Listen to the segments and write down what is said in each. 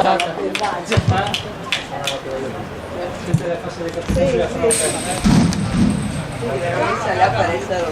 passata. Sale a aparecer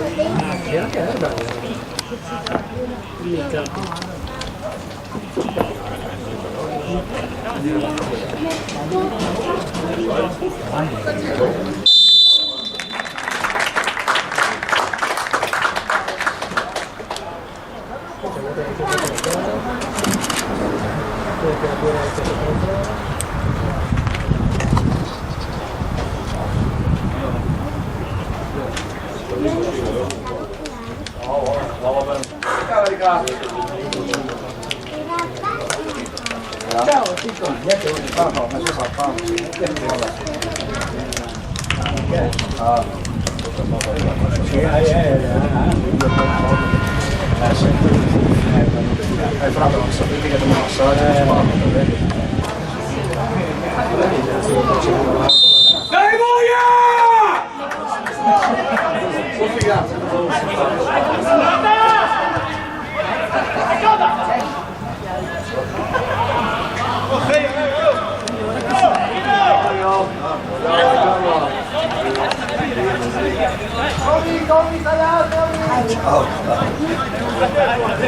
Ciao, Chico. Proprio non sapete che dobbiamo passare. Dai boia!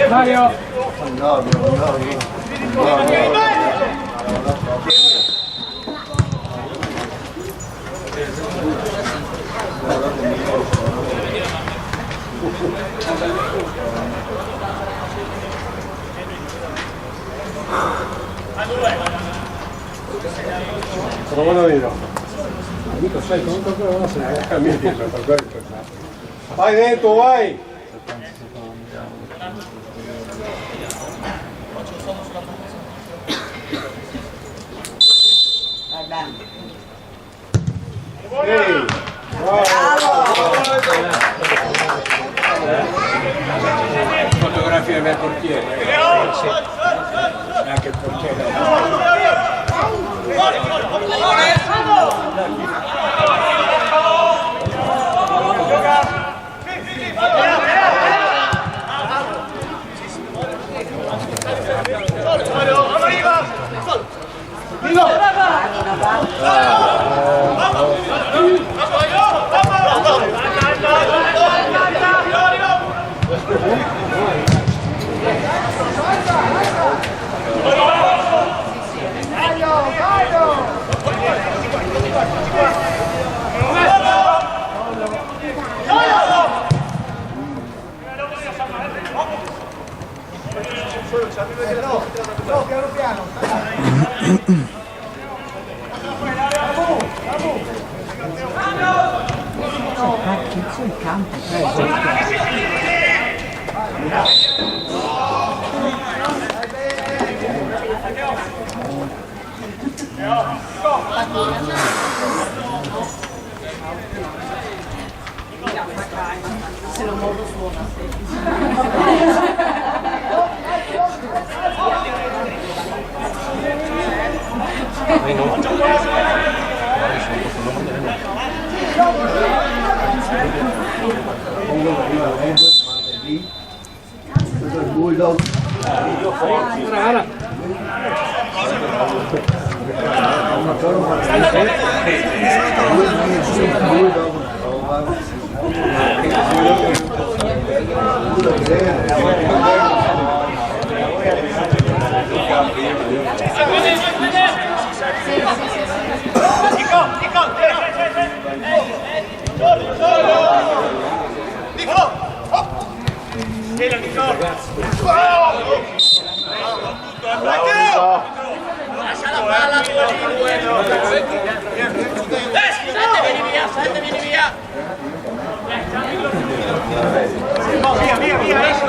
Mario! Provalo io. Amico, sai conto però non se ne cammini per quello. Vai dentro, vai! Ehi! Fotografia del portiere. Anche il portiere. Piano piano. Cazzo in campo. Se lo modo suona. Bulldog. Lascia la palla a vieni via, vieni via. Via, esci.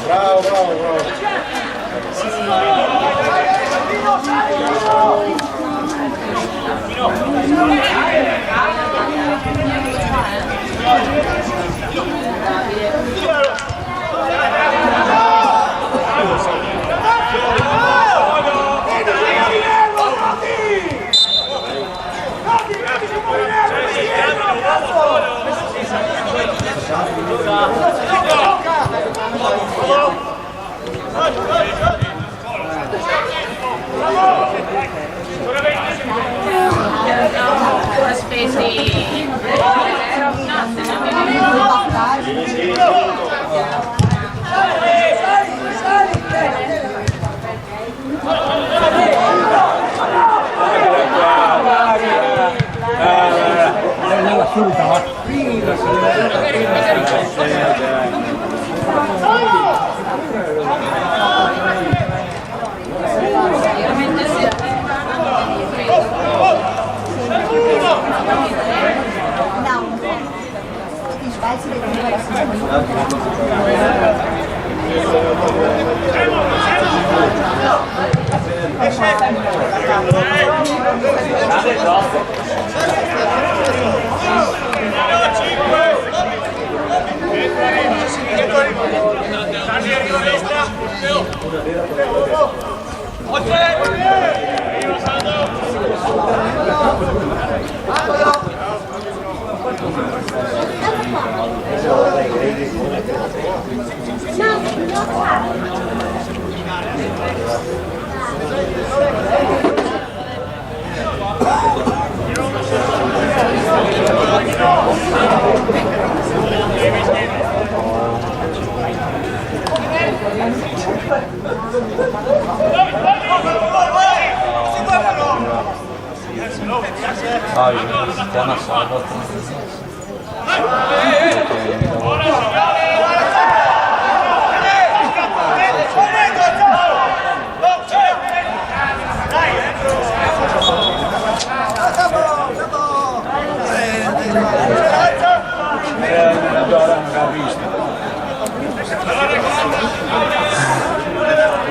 Bravo.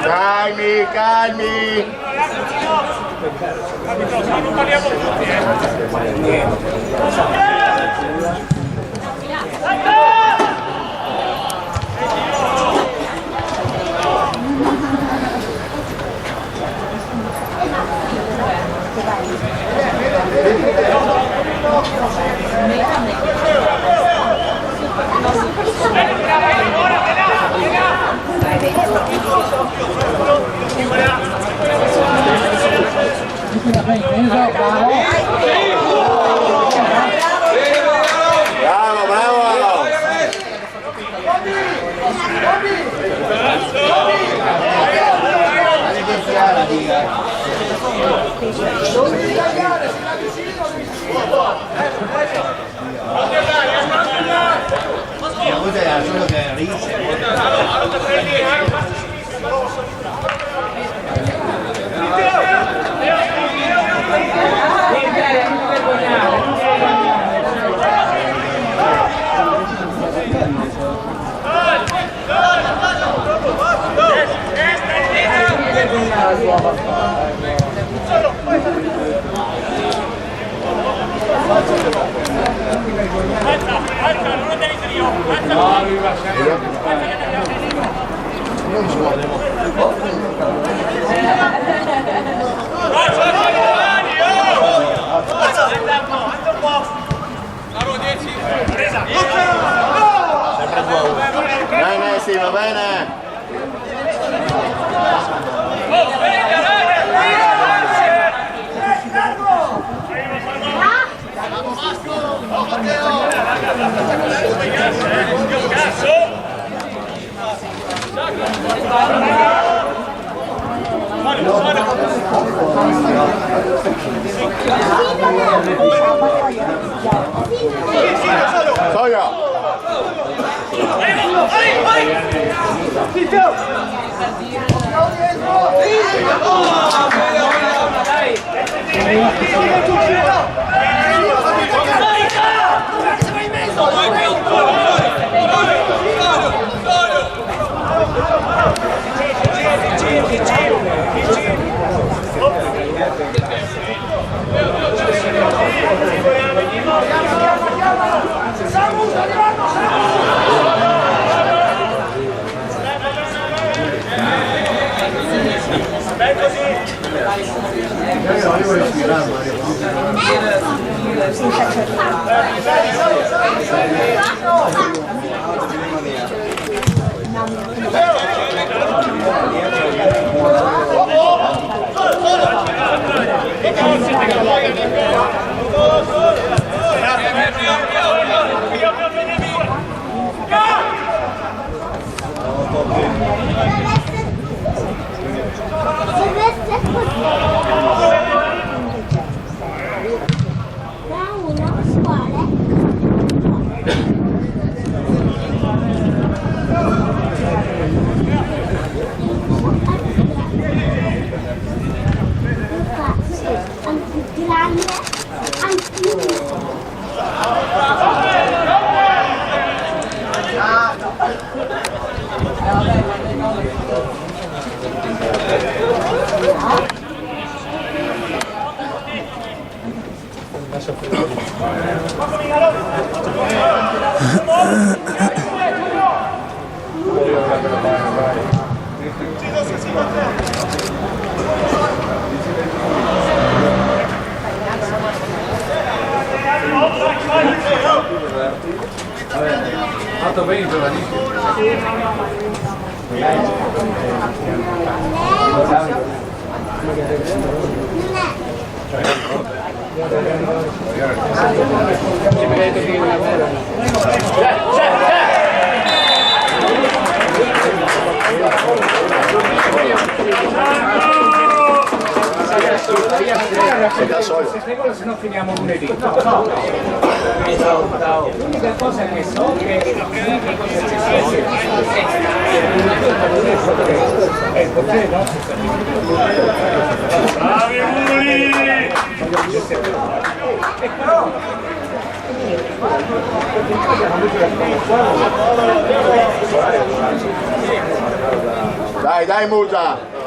Calmi, calmi! Non parliamo tutti, Bravo, bravo! Bene, sì, va bene! Soia! così. Fatto bene, giovanissimo. Se no finiamo lunedì. L'unica cosa che so che Bravi Muli! Dai, dai Musa!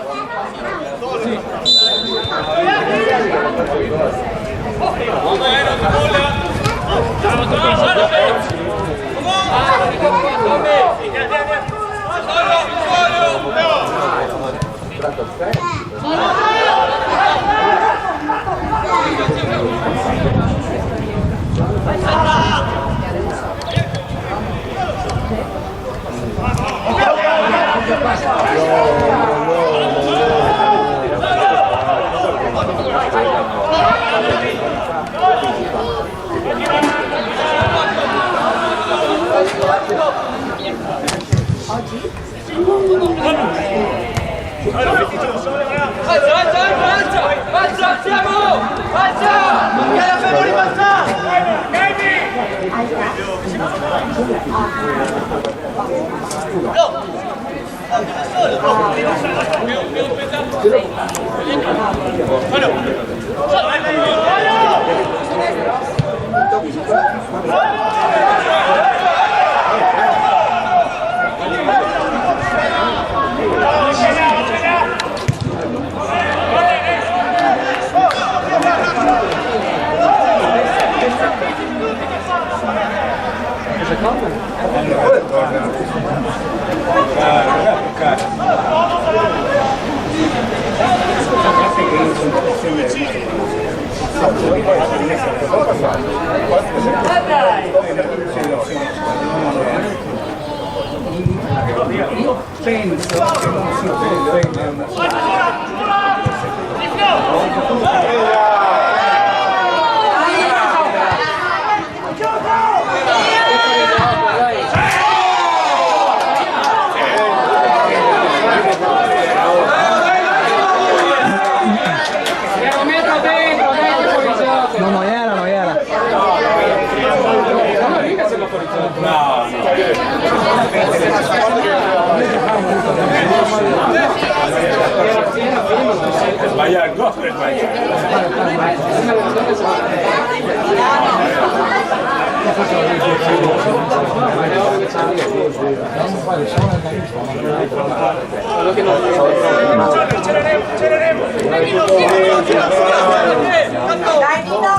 Io penso che non si prende Sbaglia il gol,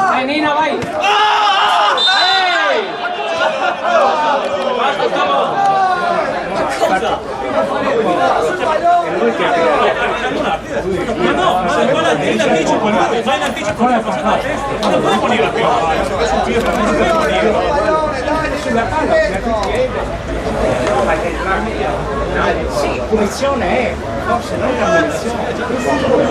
Dai Nina, vai! ma no, se vuole in anticipo, vai in anticipo, non può morire più. Sulla palla, sì, punizione è, no, se non è punizione.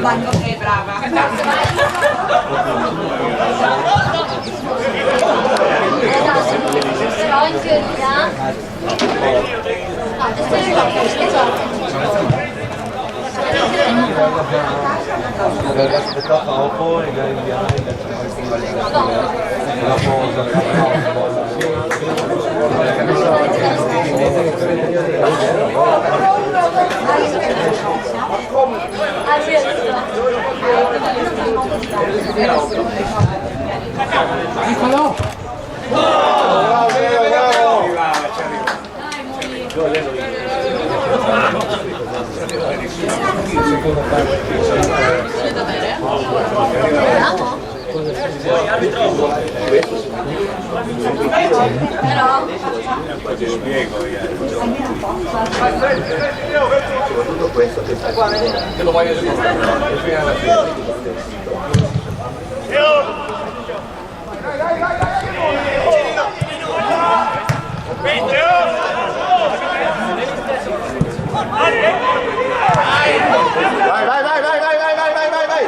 Quando sei brava. Aspettava poco e la Niccolò! Tutto questo che sta te lo voglio vai, vai, vai, vai, vai, vai, vai, vai, vai, vai.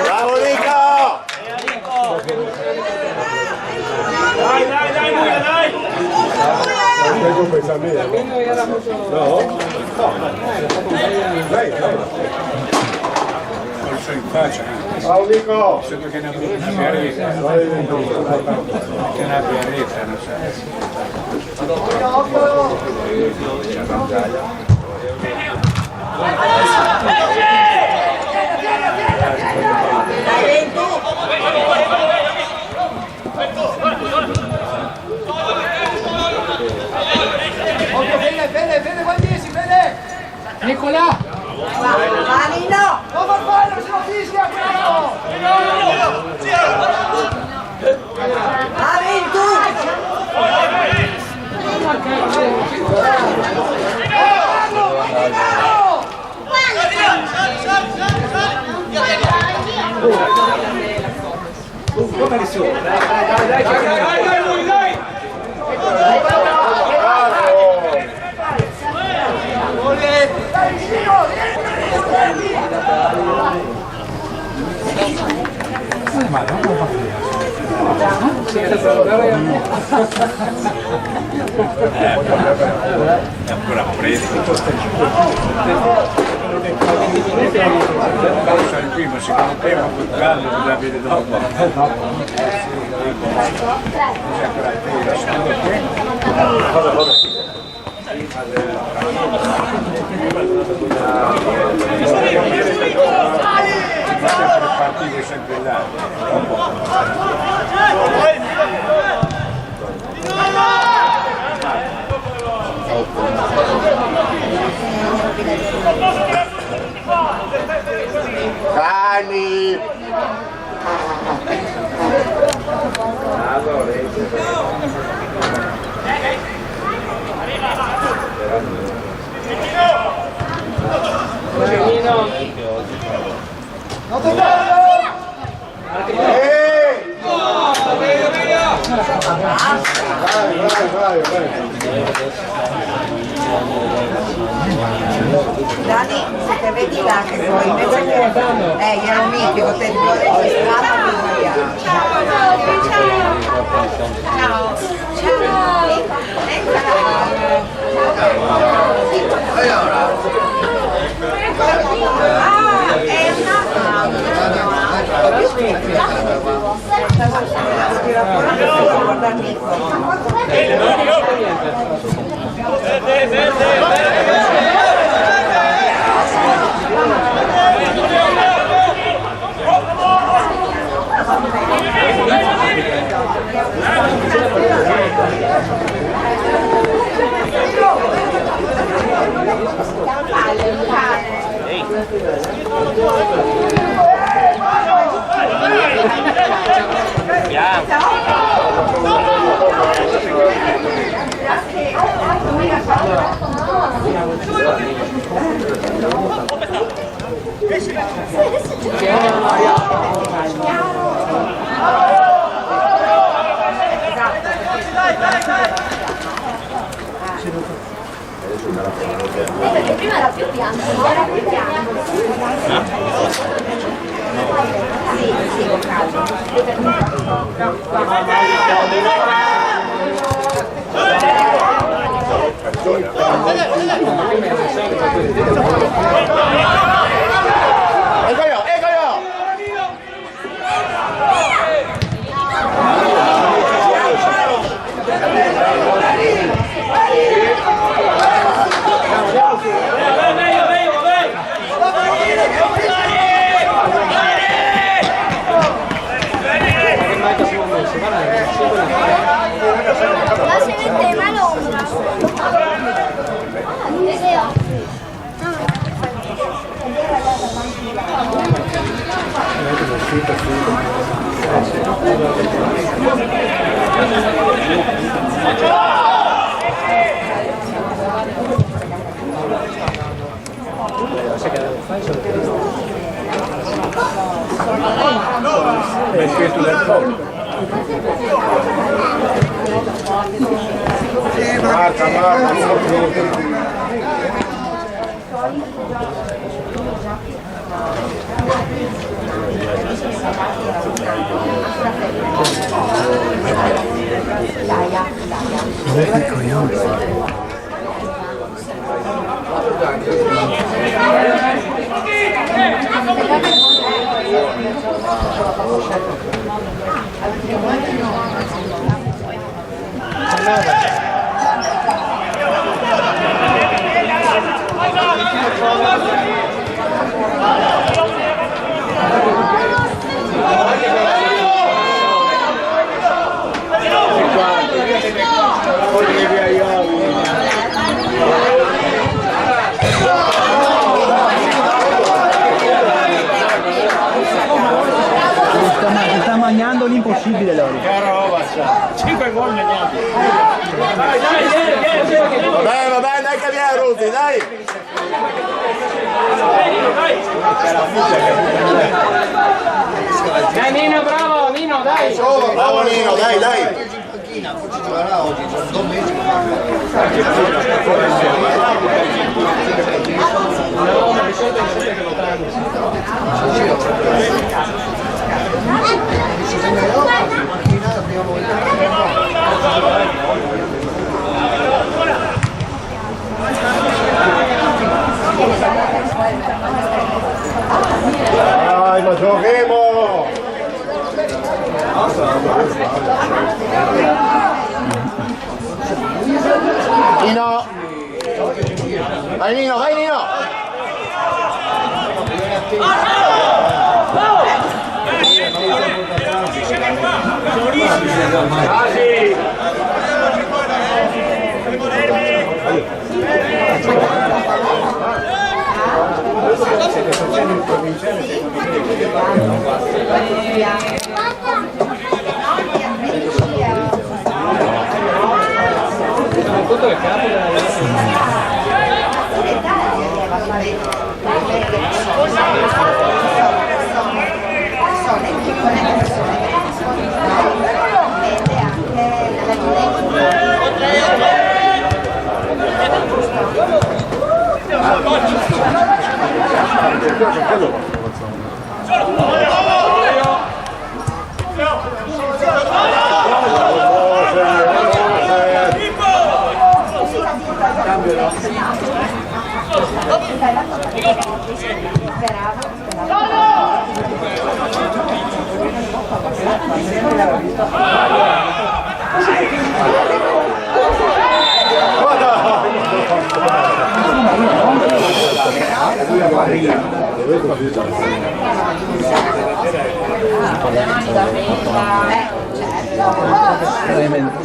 Bravo Nico! Dai, dai, dai, Luca, dai! No? Dai, dai. In faccia, Ciao Nico! sembra che una piaretta, che una piaretta, non Vede, Guagliesi, vede! Nicolà! Mani no! Non farfallo, se lo fischia quello! Mani tu! è ancora fresco. Il primo, secondo tempo, quel caldo bisogna vedere dopo. C'è ancora il secondo tempo. Partire sempre là. Cani! Dani, se te vedi là che poi invece che glielo mitico, te lo registravo, Perché prima era più bianco, era più bianco. Sì, sì, con caldo. Ecco io! Lascia il tema l'ombra. È scritto del fondo. Marca. Sta mangiando l'impossibile Lori. 5 gol mangiati. Vabbè, dai che viene Ruti, dai! Dai Nino, bravo Nino, dai! Bravo Nino, dai! Dai, ma giochiamo! Nino! Vai Nino!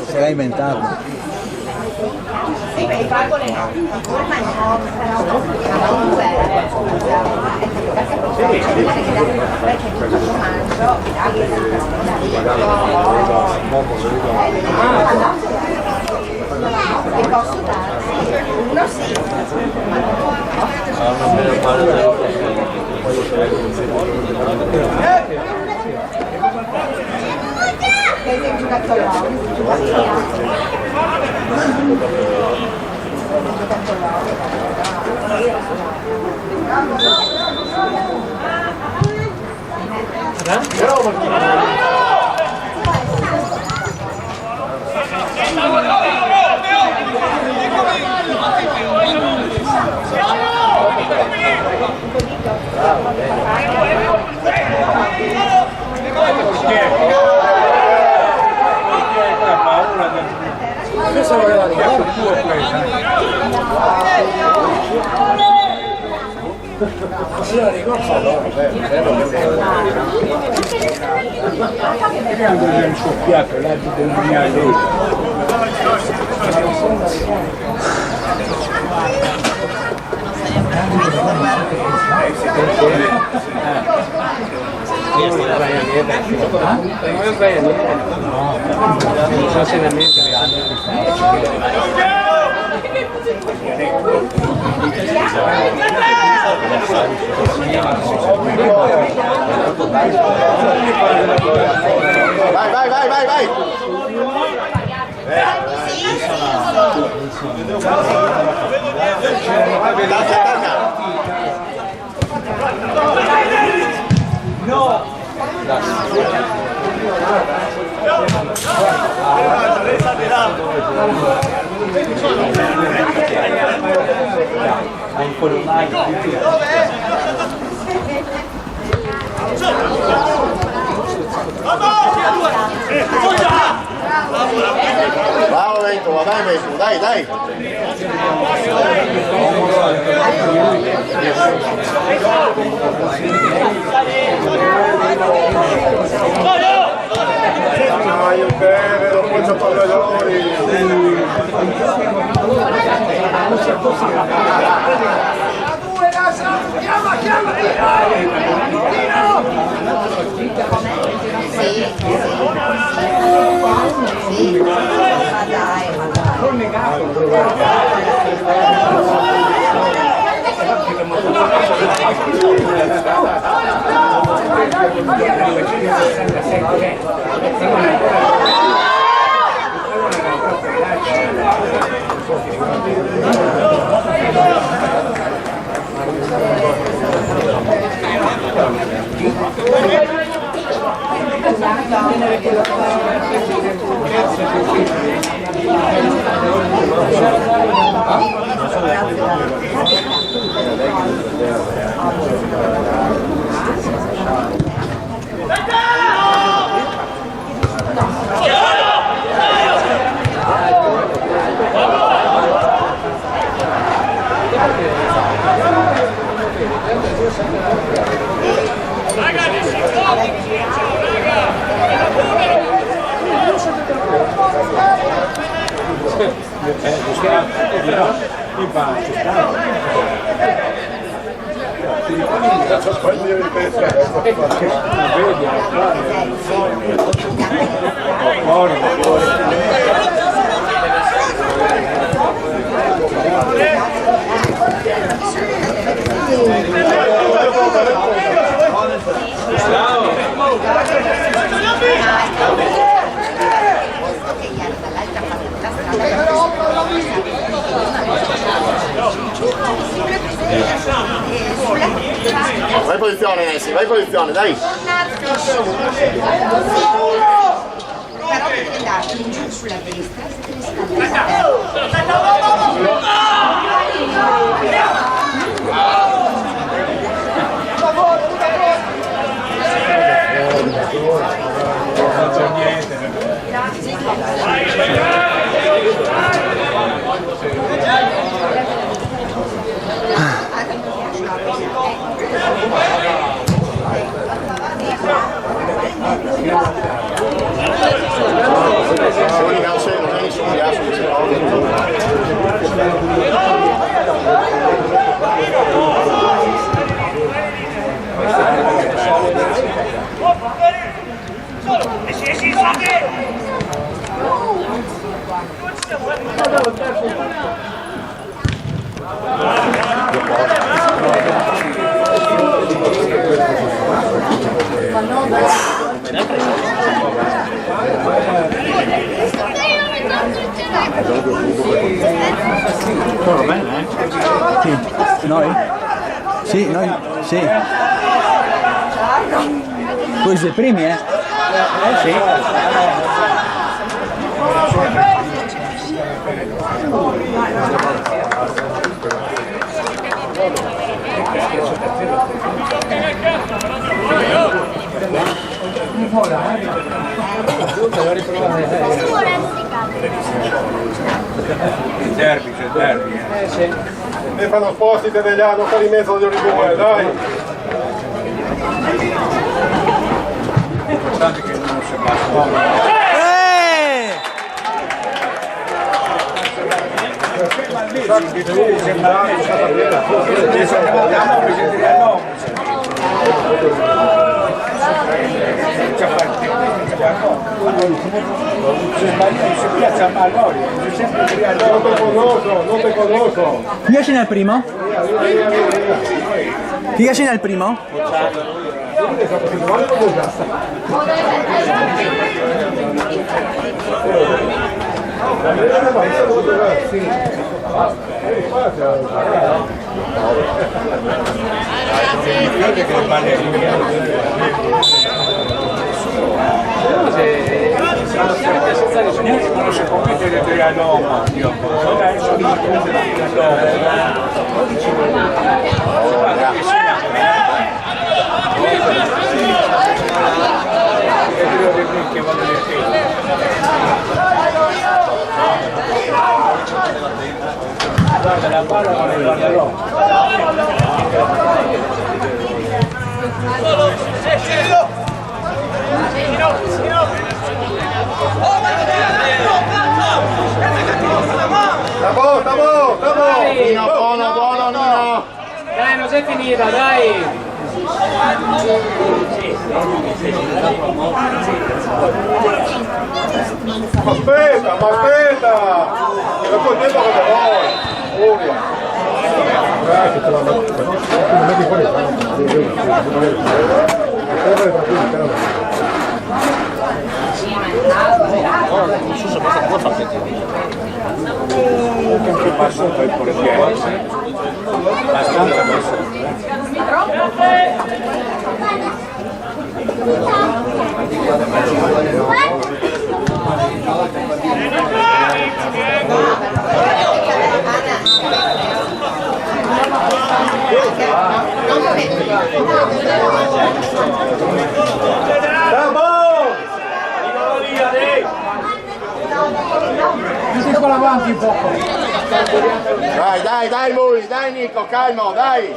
Sarà inventato. Sì, per fragole no. Forma no, però comunque che posso darti? Uno sì. Che sei un giocattolone. Questa voleva dire tu e questa. Allora ricordo loro, creando il suo piatto, là di denominare lei. Vai. Bravo Vento, va bene Vento, dai. Dai, il bene, dopo il palloni. Sì, ma dai. Vai posizione Nessi, vai posizione, dai! Però devi darti in giù sulla destra, Oni gaan zeker nog eens om ja, Sì. Noi? Sì, noi sì. Voi siete primi, eh? Sì. Derby, c'è derby. Sì. Ne fanno sposti degli anni, qua di mezzo di rigore, dai! L'importante è che non si basta. Non te conosco. Chi esce nel primo? Chi esce nel primo? Non si può mettere per la norma, guarda la palla non le guarderò. Nino, buono, buono, Nino! Dai, non sei finita, dai! Ma aspetta! E dopo il tempo che vuoi! Furia! Grazie, te la metti fuori. Non so se cosa può fare che passa poi pure pieno abbastanza Piccola avanti un po'. Dai, Muri, dai Nico, calmo, dai!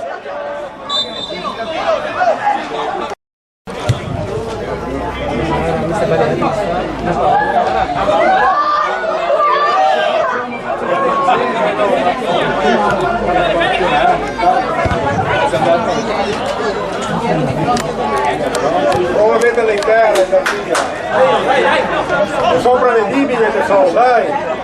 Come avete le interne, è sopra vendibile che sono, dai!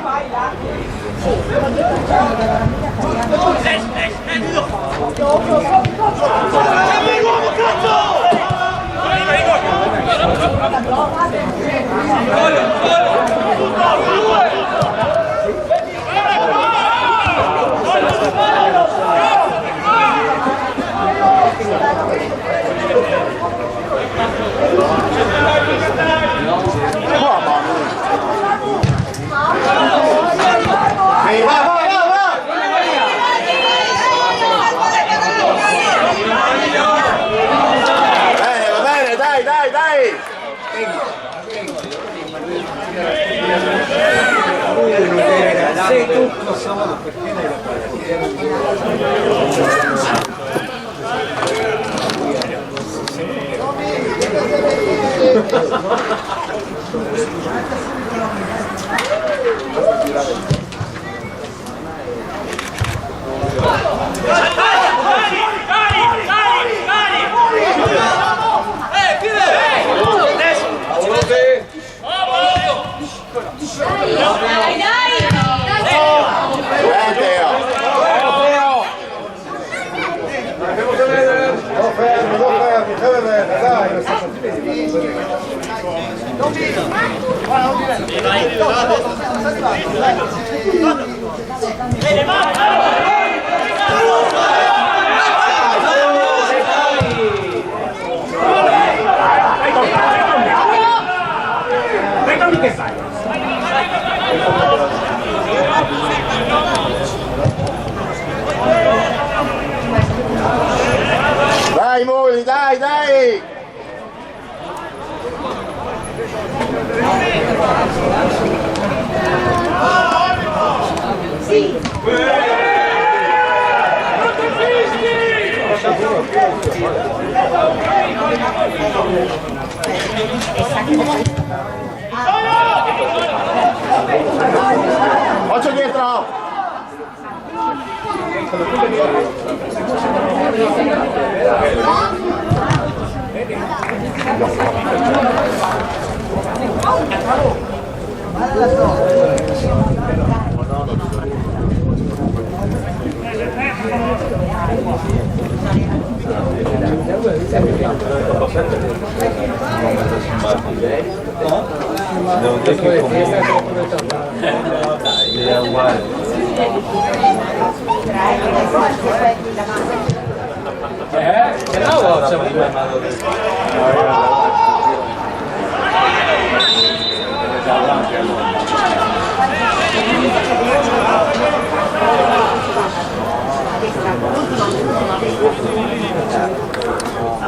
Sei tu. Che fai? Dai Moli, dai, dai! Sì. Faccio dietro! Devo dire che comunque è uguale. Che no, c'è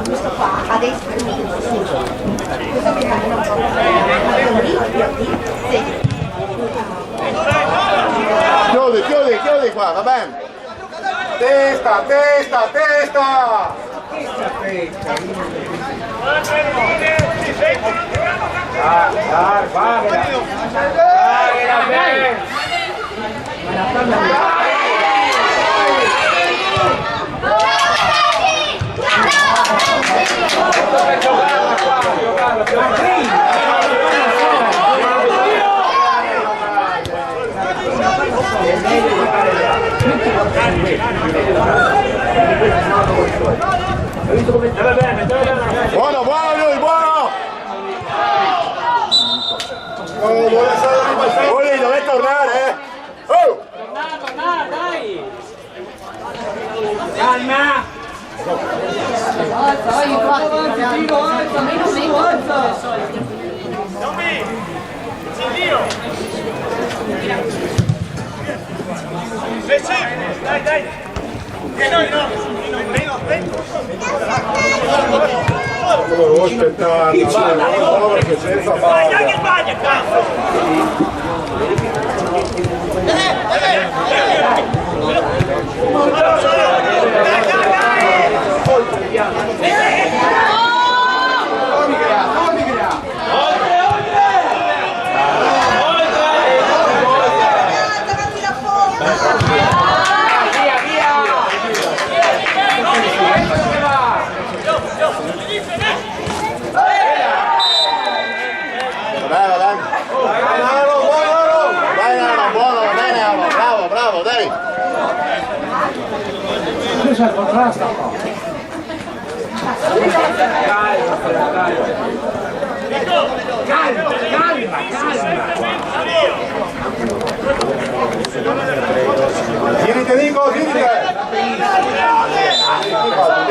questo qua a destra è questo che cammina un po' sì. Chiudi qua, va bene? Testa, testa, testa! Buono, buono lui, buono! Moli, dovete tornare, Oh! Torna, dai! Calma! Dai, dai! Che noi no! Meno attento! Devo aspettare, no, perché senza Vai, palla. che sbaglia, cazzo! Bravo, dai! Questo è il contrasto qua. Calma. Tienite Nico, tienite!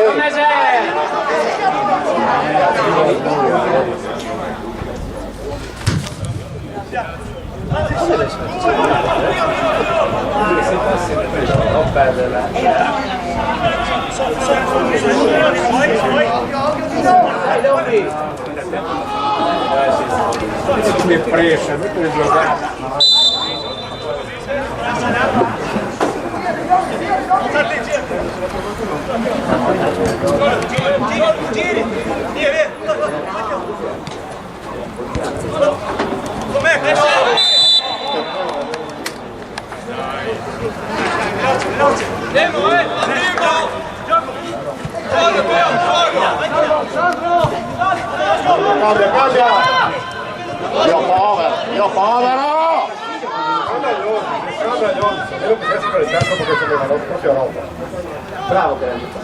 Come sei? Non perderla. Mi è presa, non puoi giocare. Ti Giri! Via, via! Com'è? Veloce! Demo, Demo! Gioco! Fallo, Cambia, cambia! Io povero! Cambia gli occhi, io lo potessi fare il terzo perché c'è una propria roba. Bravo, Grande.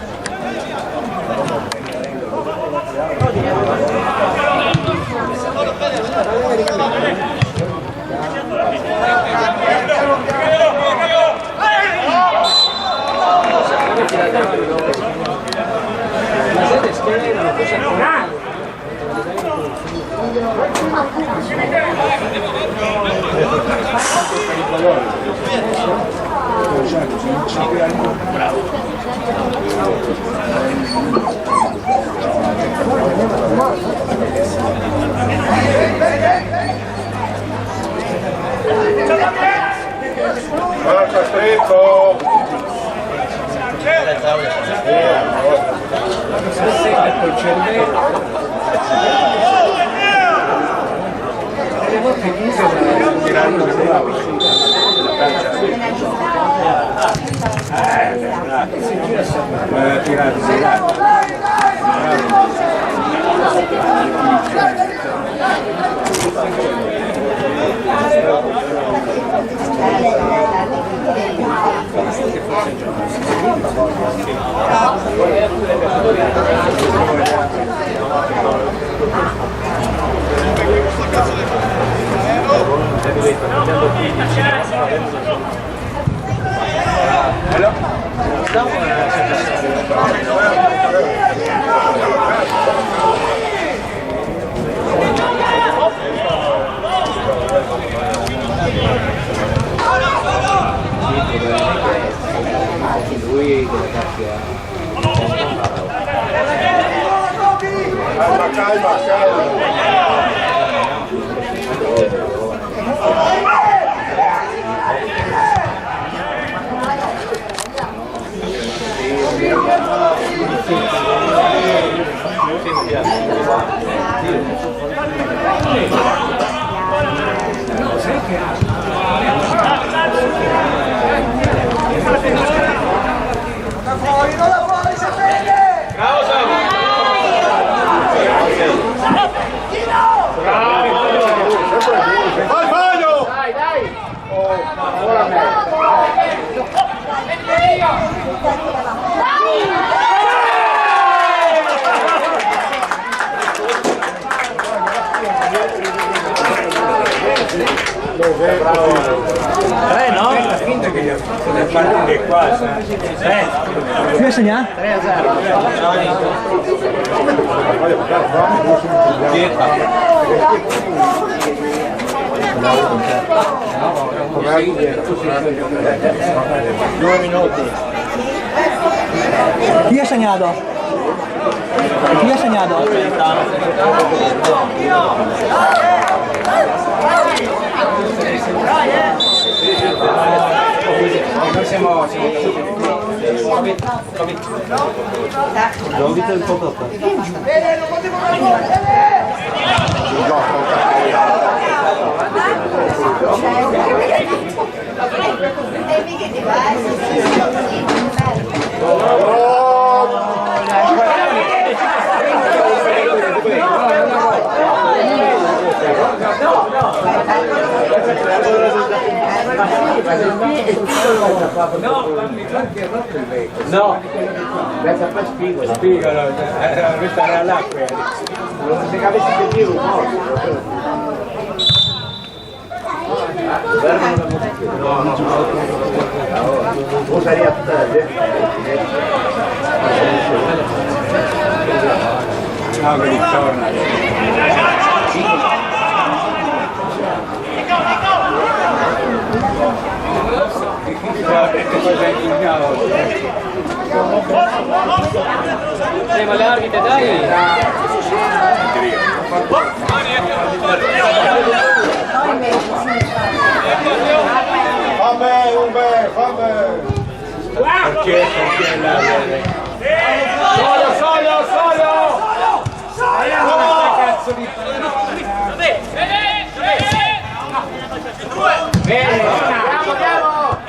La sede schiena è una cosa grande. Marca stretto! Col cervello. Le volte chiuse tirando le Calma, No? Chi ha segnato? 2 minuti. Chi ha segnato? Chi ha segnato? Noi siamo Abbiamo vinto il po' dopo. No, pensa a spigolo. Spigolo, questa era l'acqua. Non si capisce che tiro un usa riattare. No, che ritorna. Ma le arbite, dai! Fammi, Umbe, fammi! Perché là? Soglio! cazzo di... Bene, andiamo!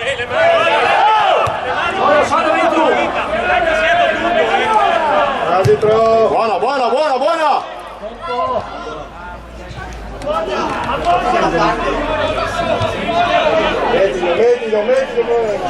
Arbitro! Buona, buona, buona, buona! Mettilo!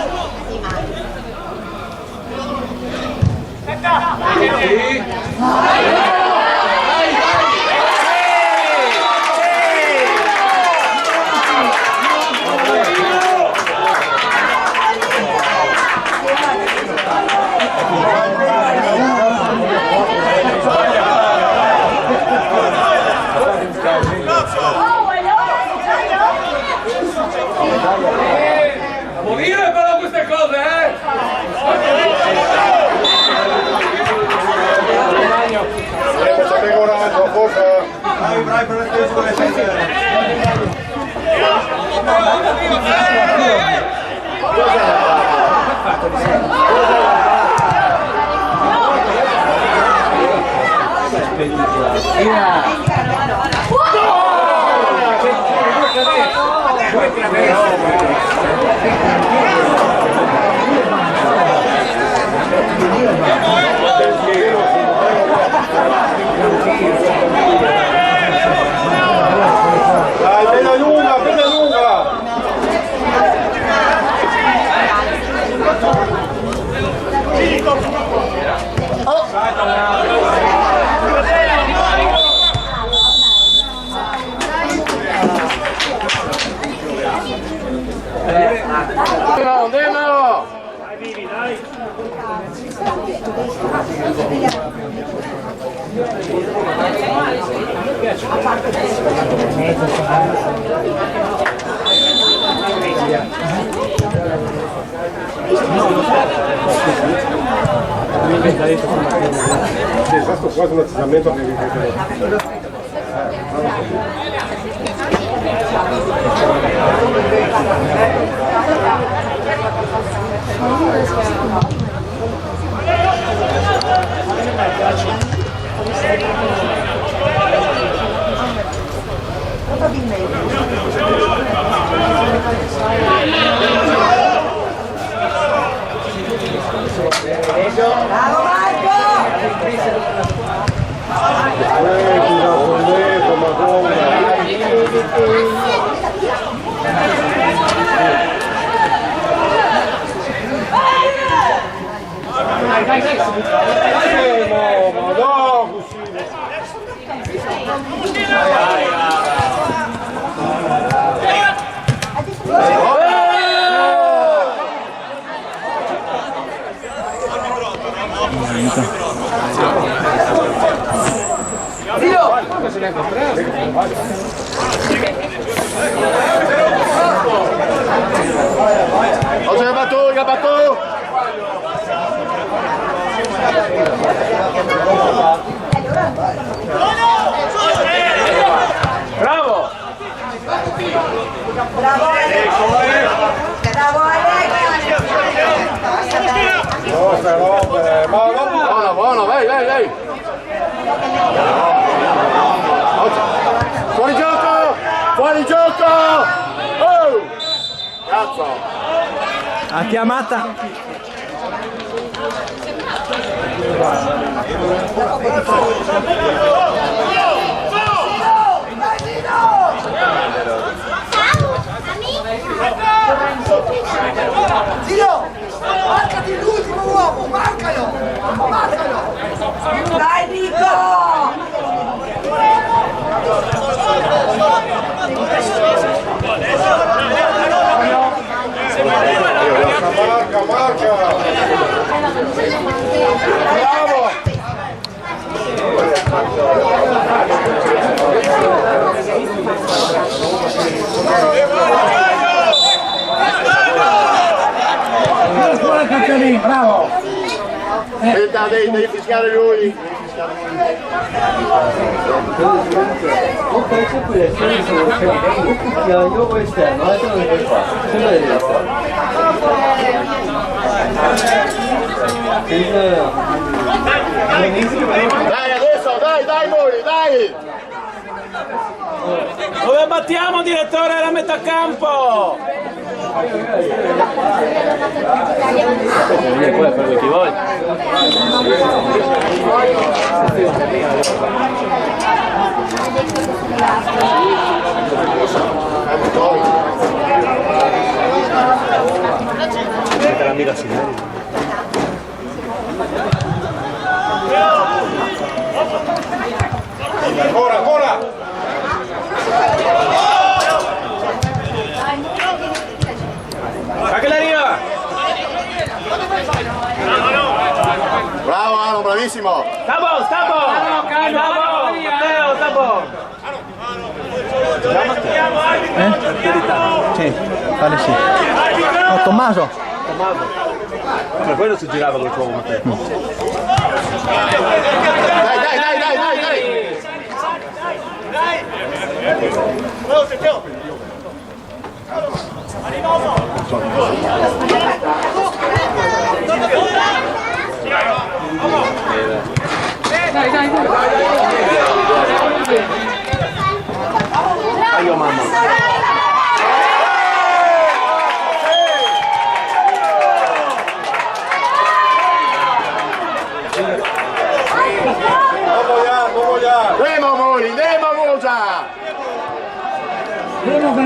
Morire però queste cose, Questa pecoraggio, forza! Vai per le tue Dai, bella lunga! Andiamo! Sì, questo quasi un atteggiamento che vi ripeto. Bravo Marco! Oggi è battuto! Bravo! Bravo Alex! Bravo Alex! Nostra roba, Buona, buona, vai! Fuori gioco! Oh! Cazzo! Ha chiamata. Zio! Marcati l'ultimo uomo! Marcalo! Dai Nico! marca! Bravo! Buona Cacciolini, bravo! Aspetta, devi fischiare lui. Io esterno, adesso non devi fare, sempre devi fare. Dai adesso, dai Mori, dai! Dove battiamo, direttore, la metà campo? Poi per chi vuole. L'amica si vede. Ancora, ancora! Ma che l'arriva? Bravo Aaron, bravissimo! Sta buono! Matteo, sta buono! Sì, pare sì. No, Tommaso. Ma quello si girava col tuo Matteo. Dai! Aio mamma.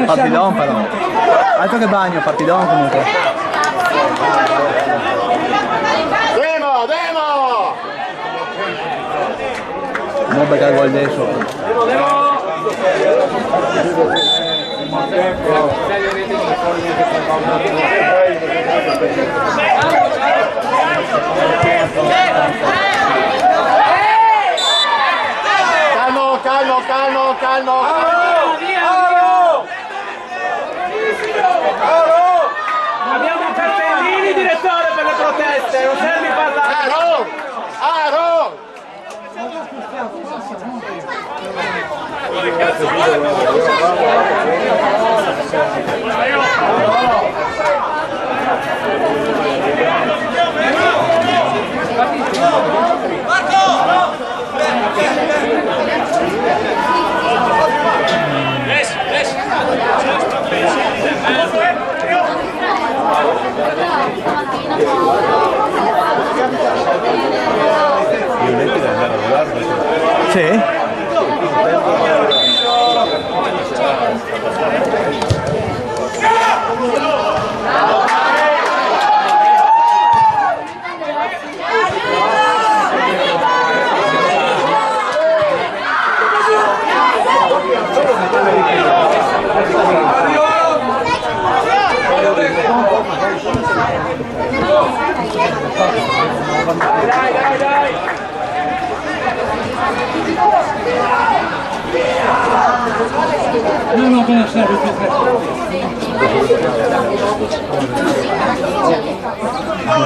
Partidon però. Altro che bagno, partidon comunque. Demo! Non perché il gol adesso. Calmo! Abbiamo i cartellini, direttore, per le proteste, non serve parlare. Aaron! Sì?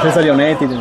Senza Leonetti. Sì.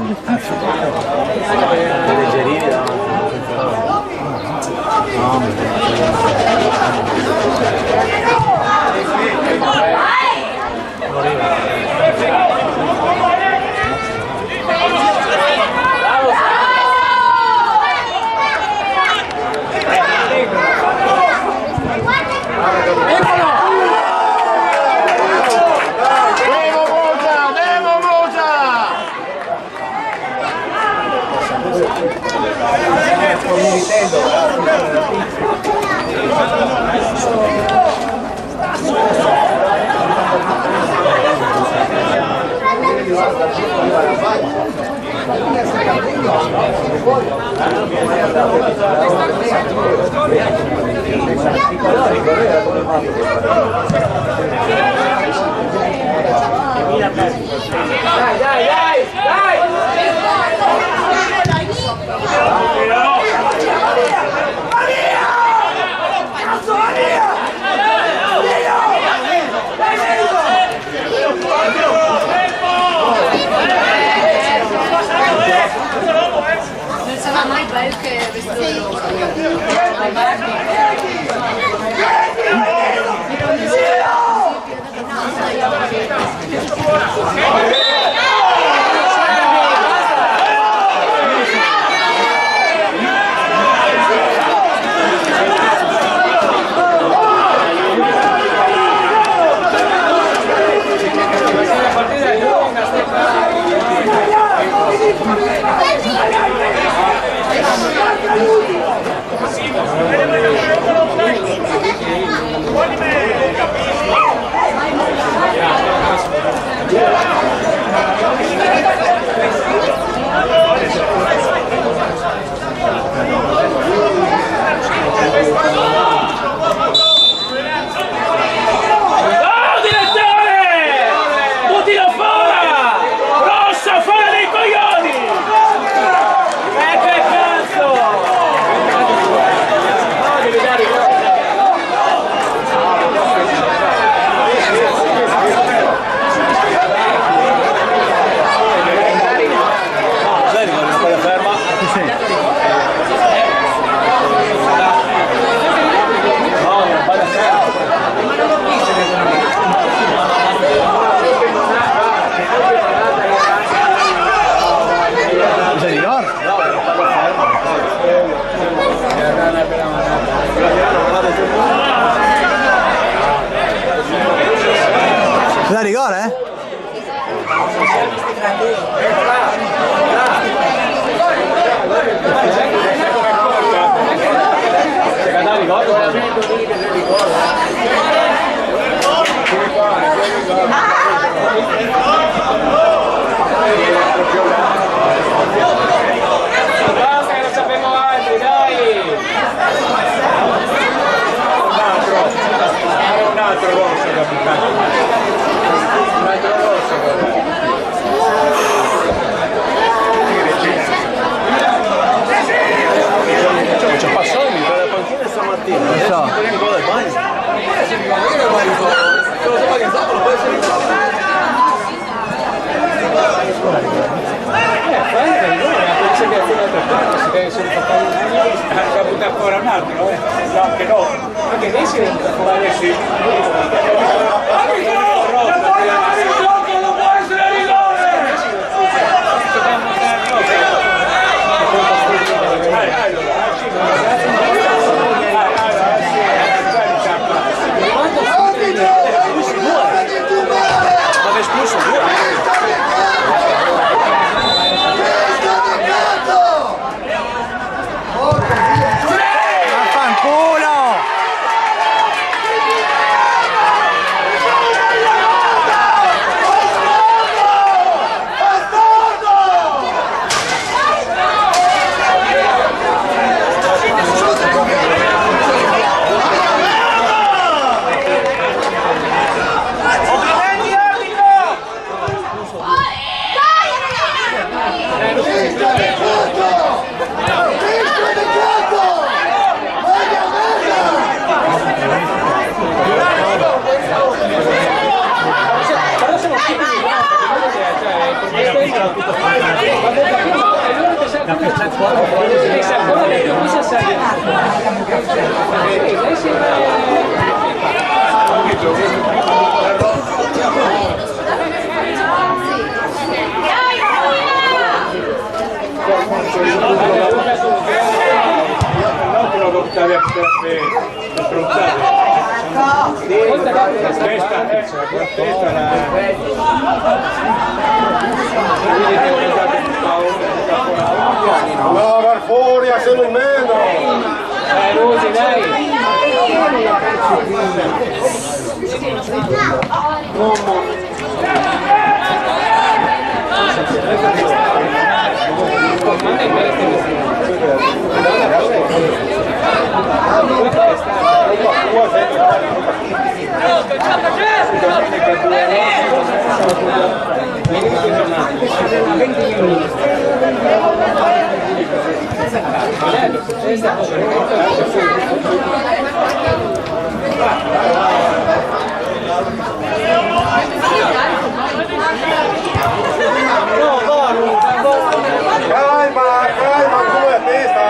Da rigore, eh? Basta che non sappiamo altri, dai! Un altro rosso da buttare. Un altro rosso. Ci ha passato dalla panchina stamattina. Non so. Si deve solo fare buttare fuori un altro, no, che no. Anche lei si deve fuori, sì. No, Marforia, siamo in meno! Lusi, dai! Calma, tu a testa,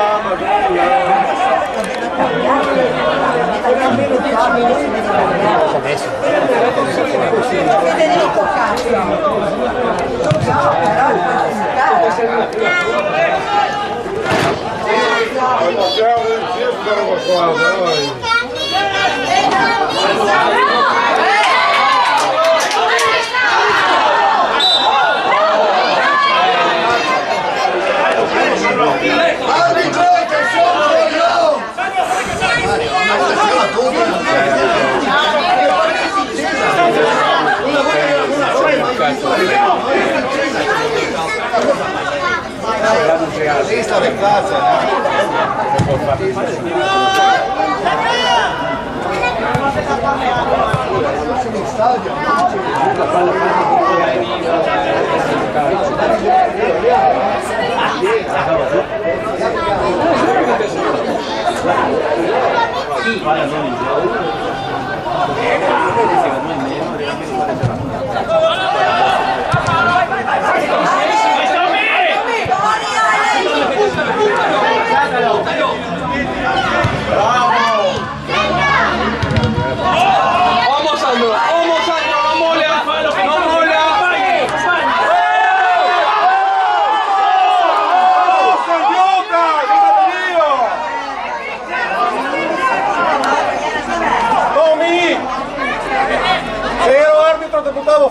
Sinistra di classe.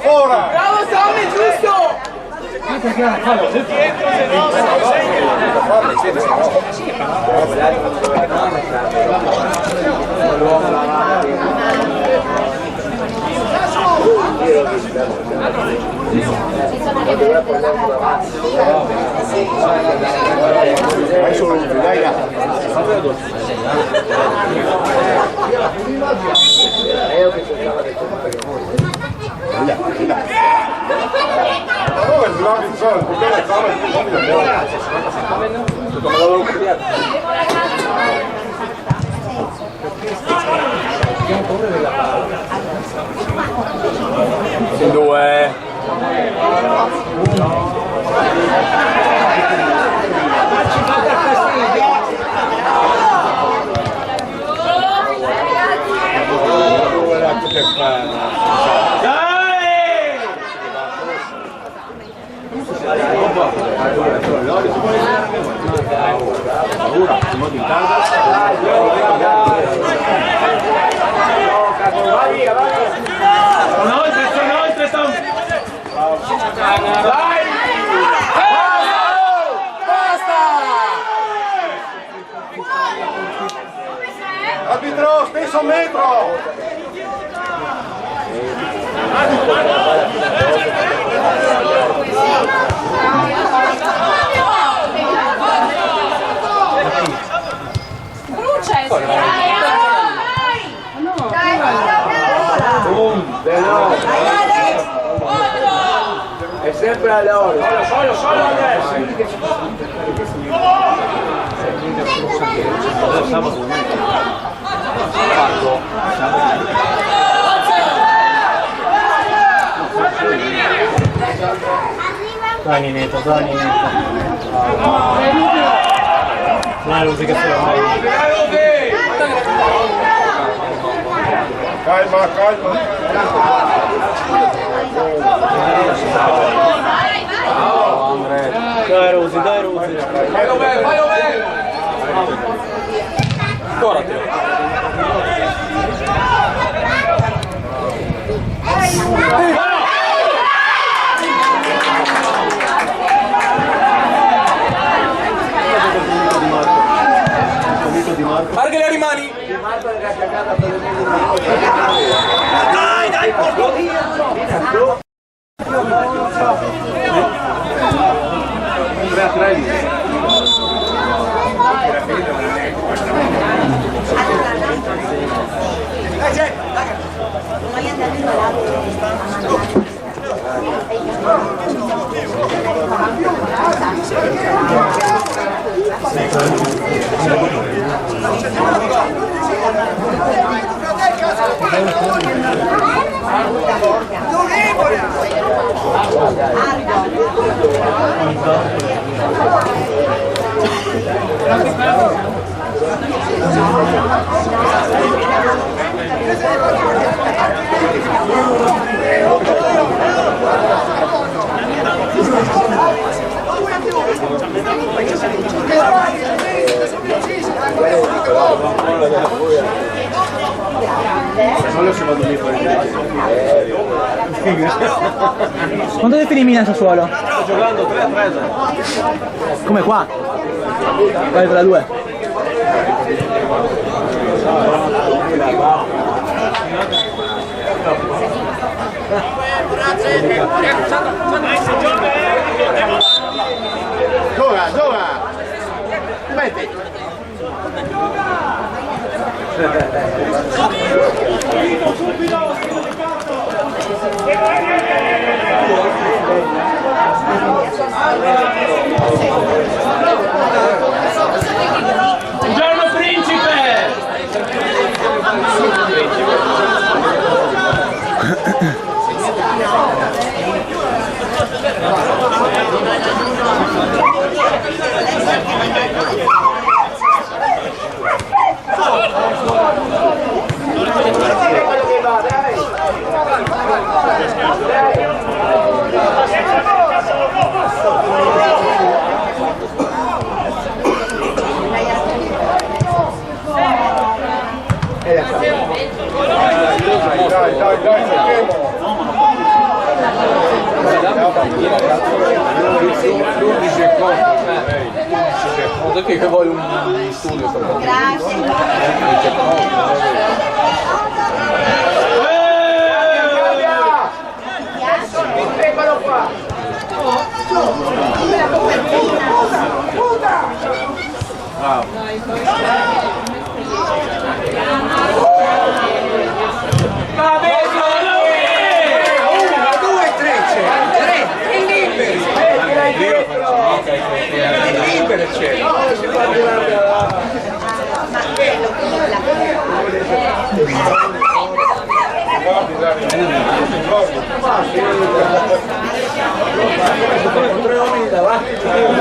Fora! Bravo Sammy, giusto! Vai solo lui, dai, dai. Dove è Slavic? Perché la cava In due. Sono oltre, Tom! Dai! Arbitro, stesso metro! È sempre a loro. Solo adesso! Dai Neto, dai Neto. Dai Lusi che se lo fai. Calma, calma. Dai Rosi, dai Rosi. Fallo bene! Ancora te. Guarda che le rimani! Dai, porco Dio! Quanto ti elimina il Sassuolo? Sto giocando 3-3. Come qua? Vai per la 2. Gioca, gioca! Metti! Buongiorno principe! Dai, cerchiamo! Guarda che vuoi un studio per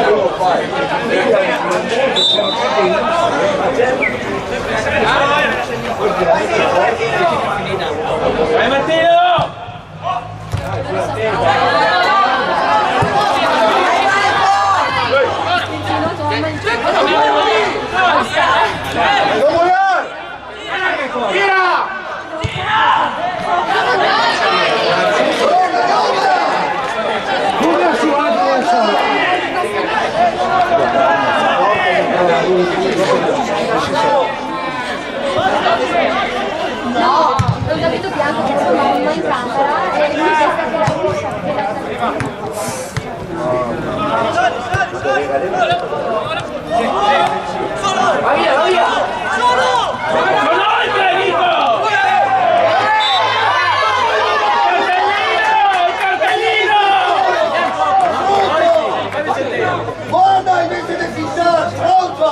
Eccolo qua! Vai Matteo! No, non capito bianco che sono non in camera e lui pensa che la ruscia Va via, va via! Sono oltre, Nico! Guarda invece di fissare, pronto!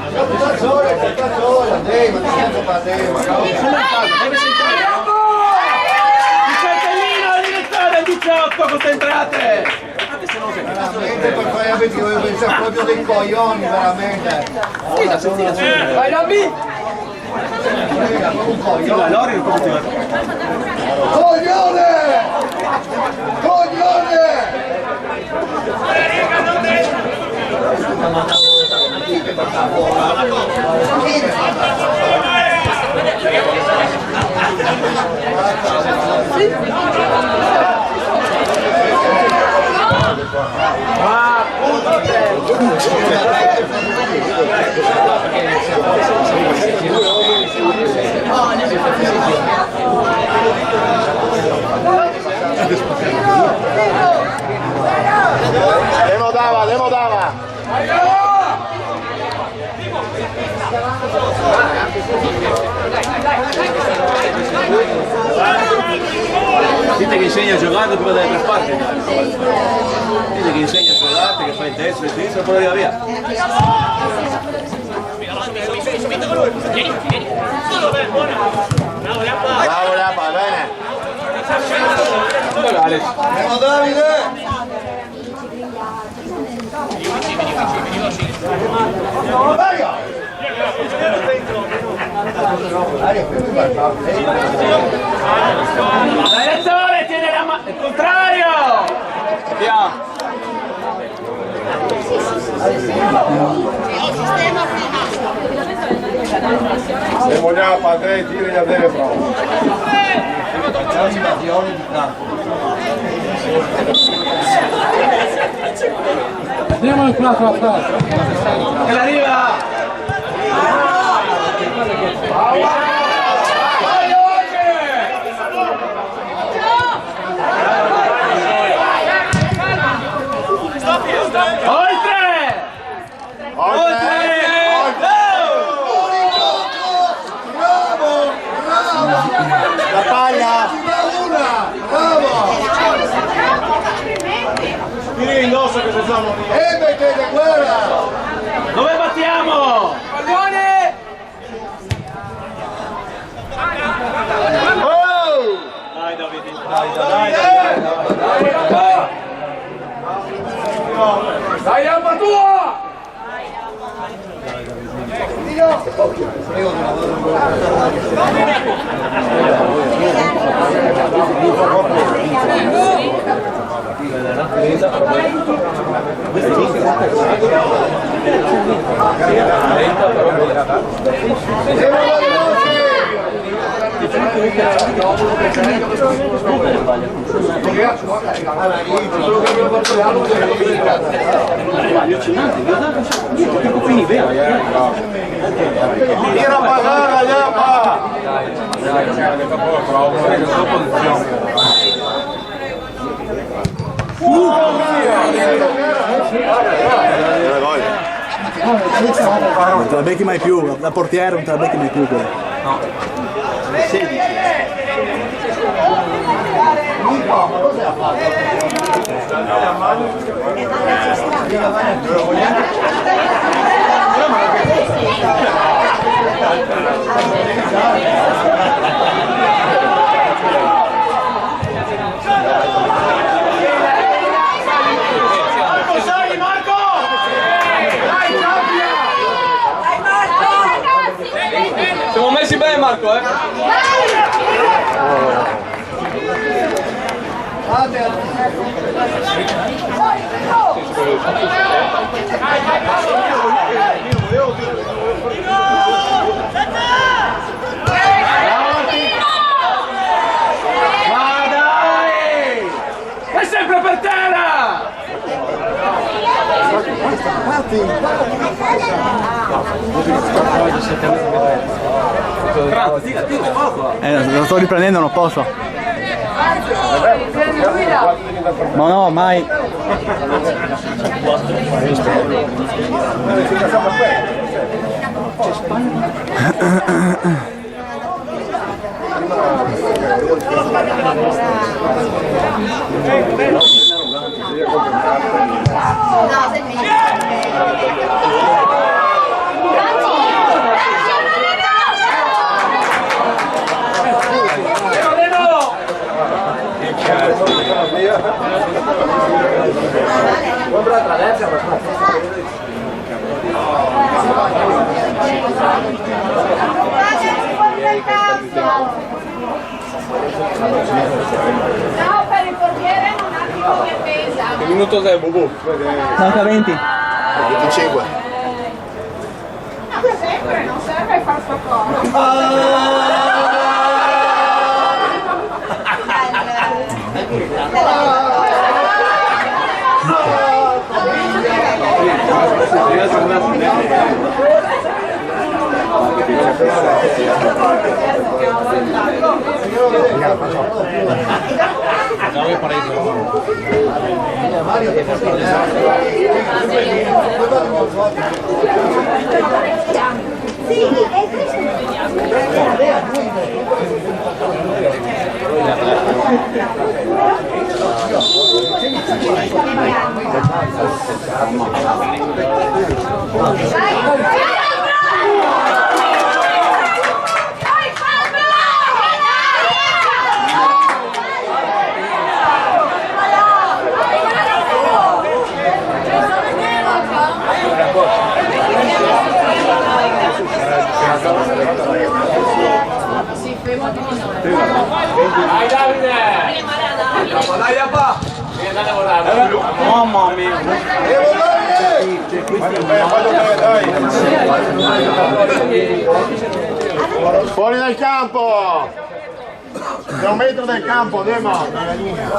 Andiamo, Il cartellino, direttore, 18, concentrate! veramente per fare a vedere, io penso proprio dei coglioni, veramente. Vai Robby! Un coglione! Coglione! Coglione! Demo dava! Dite che insegna a giocare prima delle tre parti. Dite che insegna a giocare, che fa il destro e il sinistro e poi arriva via. Bravo Leapa, bene! Demo Davide! Dai Lazzone, tiene la mano! Il contrario! Via! Demo Leapa, Andrei, tira gli Andrei bravo. Andiamo in plato a fare. Che arriva! Oltre! Oltre! Bravo! Bravo! La palla! Bravo! Tiri indosso che facciamo lì. Mettete guerra! Dove battiamo? Pallone! Oh! Dai Davide, Dai Alba tua! Tira para allá, allá, pa. Non te la becchi mai più, da portiere non te la becchi mai più quella. Siamo messi bene Marco, eh? Ma dai! È sempre per terra! Lo sto riprendendo, non posso. Ma no, mai. No, per il portiere è un attimo che pesa. Che minuto sei, Bubu? Manca 20. 25. No, sempre, non serve far sto cosa. Sì, è questo. Dai Davide! Dai papà! Vieni a lavorare! Mamma mia! Fuori dal campo! Da 1 metro dal campo, Demo, dalla linea.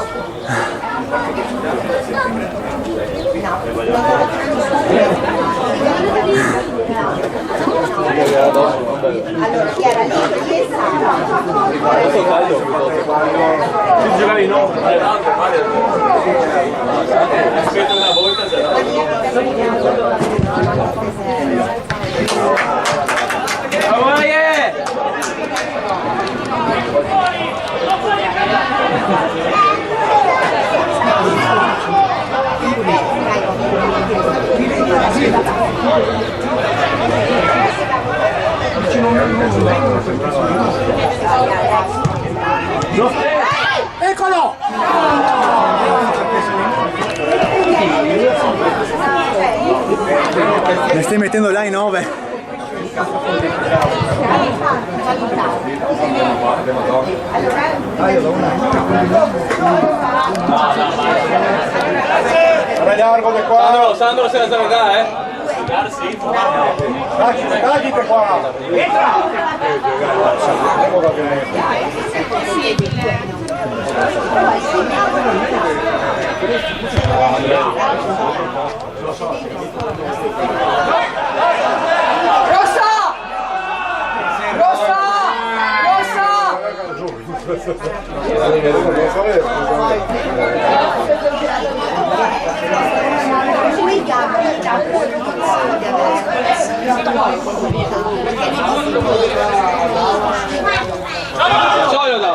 Allora, chi era lì? Chi è stato? Si giocavi no? Aspetta una volta se Eccolo! Ne stai mettendo là in 9. Largo di qua! Sandro se la sa giocare, eh? Dagli qua! Rossa! Rossa! Rossa! Solo da.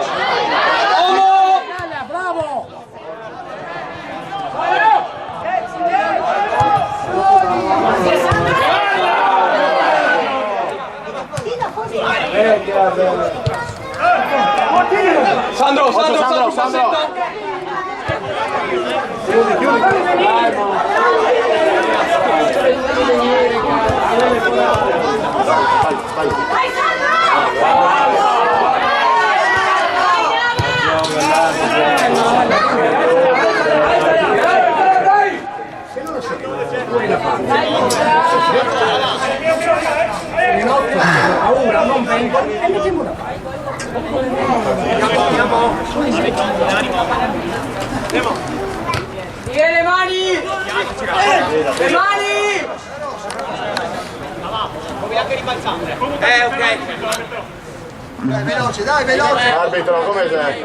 Sandro. Le mani! Le mani! Ok. Dai, veloce, dai, veloce! Arbitro, come sei?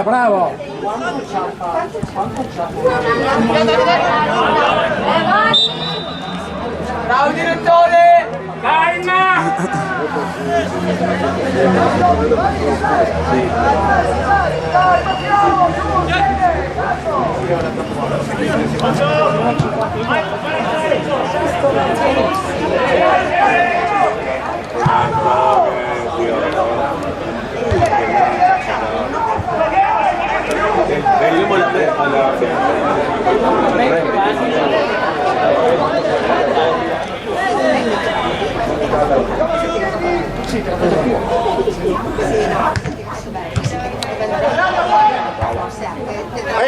Bravo! Bravo direttore! Calma!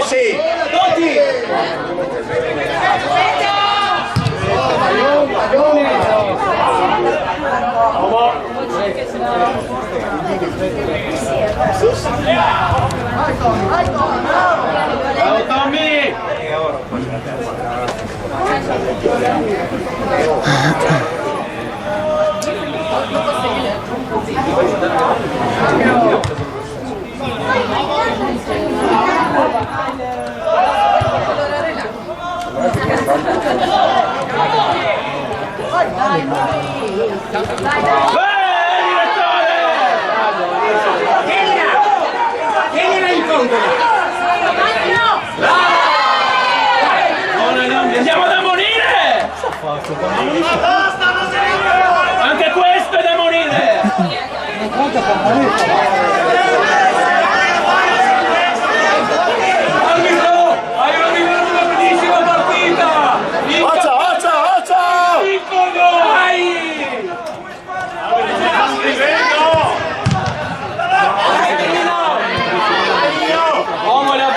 Sì! Ciao Tommy! Andiamo da morire! Anche questo è da morire! Arbitro! Hai rovinato una bellissima partita! Vincono! Uomo la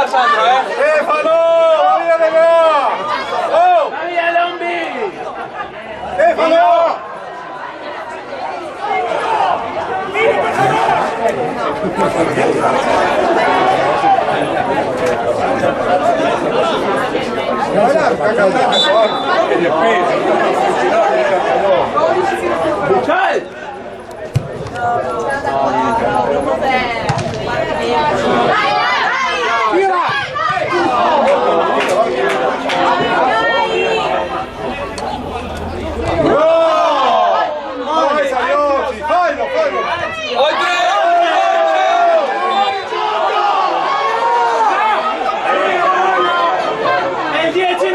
Sandro, Stefano! Via di là! Oh! via Lombi! Stefano! E 10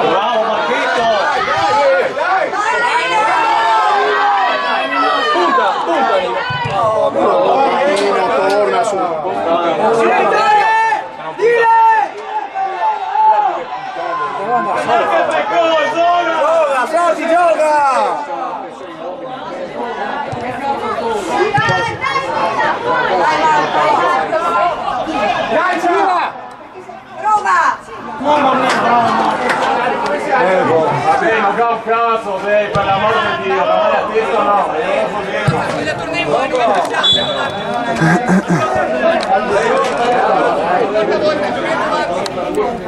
Bravo Marchito! Torna su. Si gioca! Vabbè, ma fa un cazzo, per l'amore di Dio, la mano a testa no.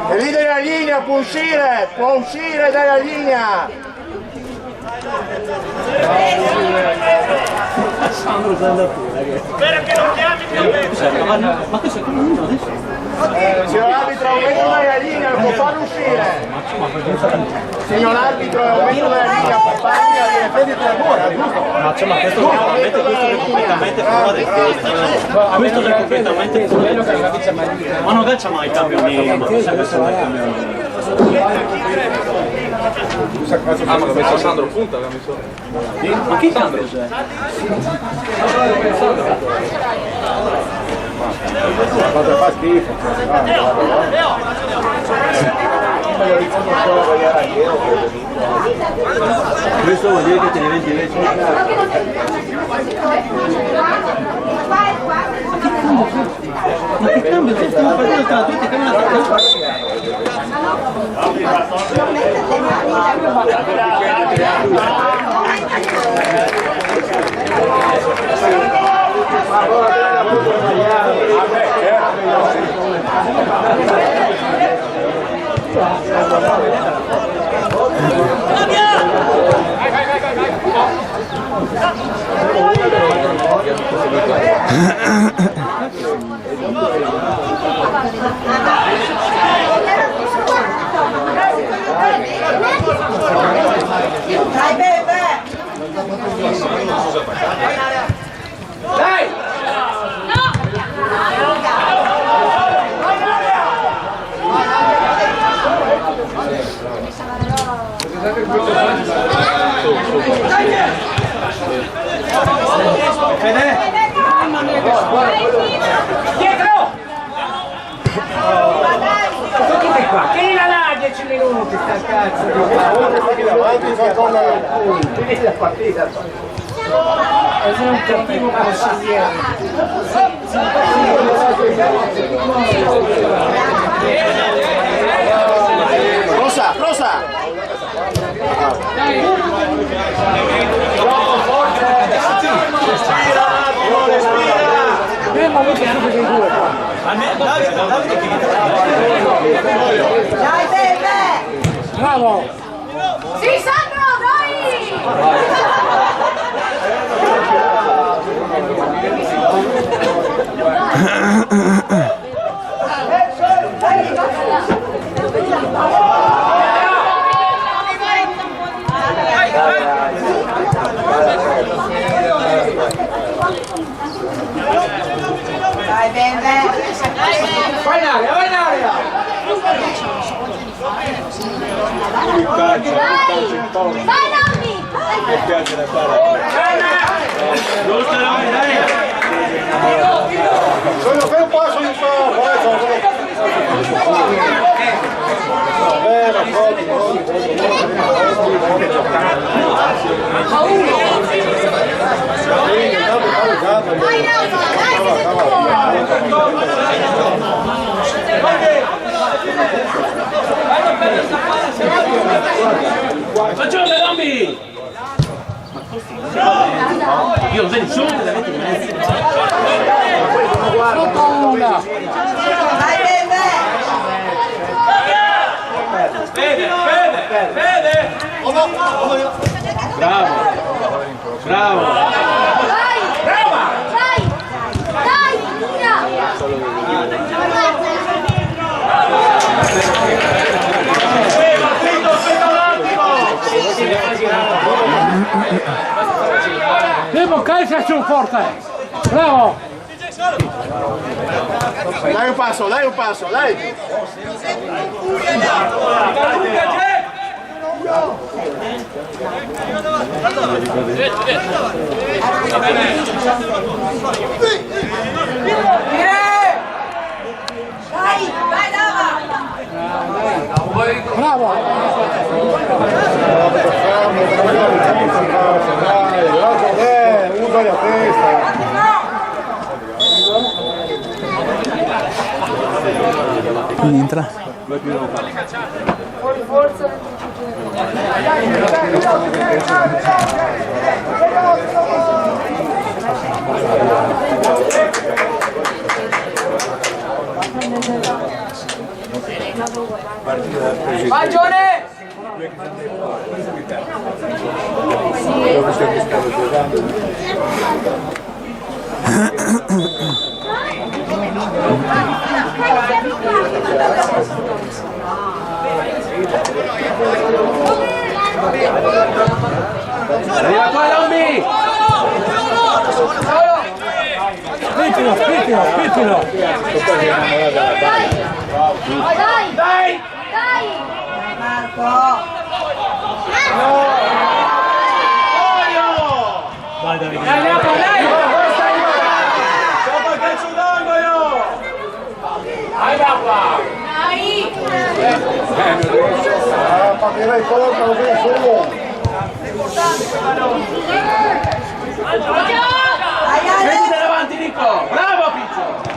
È lì dalla linea, può uscire dalla linea! Spero che non chiami più ma questo è come uno adesso? Signor arbitro, aumento dalla linea, lo può far uscire! Signor arbitro, aumento dalla linea, può farmi a difendere la buona, giusto? Ma questo è completamente fuori. Questo è completamente fuori. Ma non calcia mai il cambio minimo. Ah, ma l'ha messo Sandro punta, l'ha messo. Ma chi Sandro? Fa schifo. Questo vuol dire che te ne vendi invece. Ma che cambio? Stiamo facendo tra tutti che non Dai, bebe! Dai! Dietro! Toccate qua, che la là 10 minuti sta cazzo di Davanti fa con la... finita la partita. E sono un cattivo consigliere. Rosa, Rosa! Dai, bebe! Bravo! Sì, Sandro, dai! Dai, bebe! Vai in area, vai in area! Vai, Nonni! Mi piace da fare. Sono per un passo di farlo, Vai, Nonni! Facciamo Lambi! Io lo vedo solo da mettere in mezzo. Dai, bebe! Vede! Bravo! Bravo! Vai! Brava! Vai! Dai! Via! Devo calcia su forte! Bravo! Dai un passo, dai! Bravo! Usa la testa. Entra. Vai Gione! Arriva qua Lombi! Spittilo! Dai! Partirei porta così su. Prendi davanti Nico! Bravo Piccio!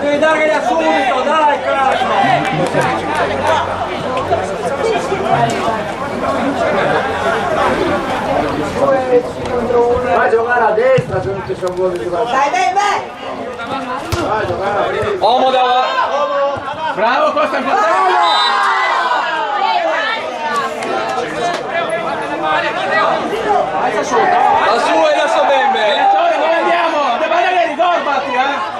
Devi dargliela subito, dai cazzo! Va a giocare a destra se non ci sono buoni giocatori. Dai! Va a giocare a destra. Omo davanti! Bravo Costa in la sua e la sua bembe! Dove andiamo? Devo andare a rigorbati, va!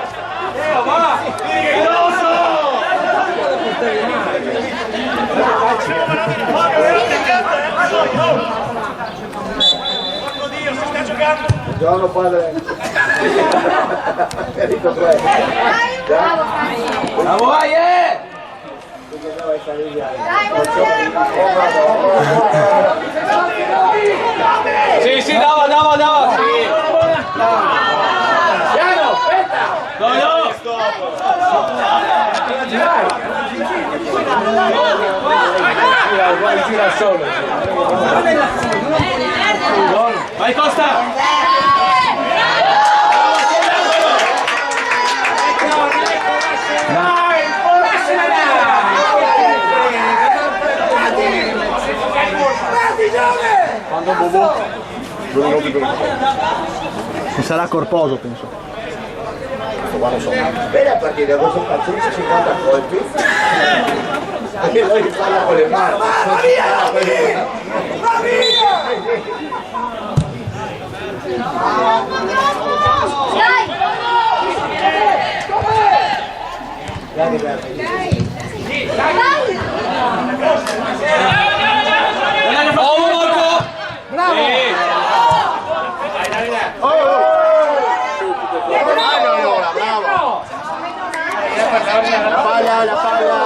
Buongiorno padre. Enrico Tre. Bravo, vai, Sì, dava, sì. Piano, aspetta! No! Gira solo. Vai Costa! Quando Bobo? Ci sarà corposo, penso. Bene a partire da questo cazzo 50 colpi. E noi li fanno con le mani. La palla!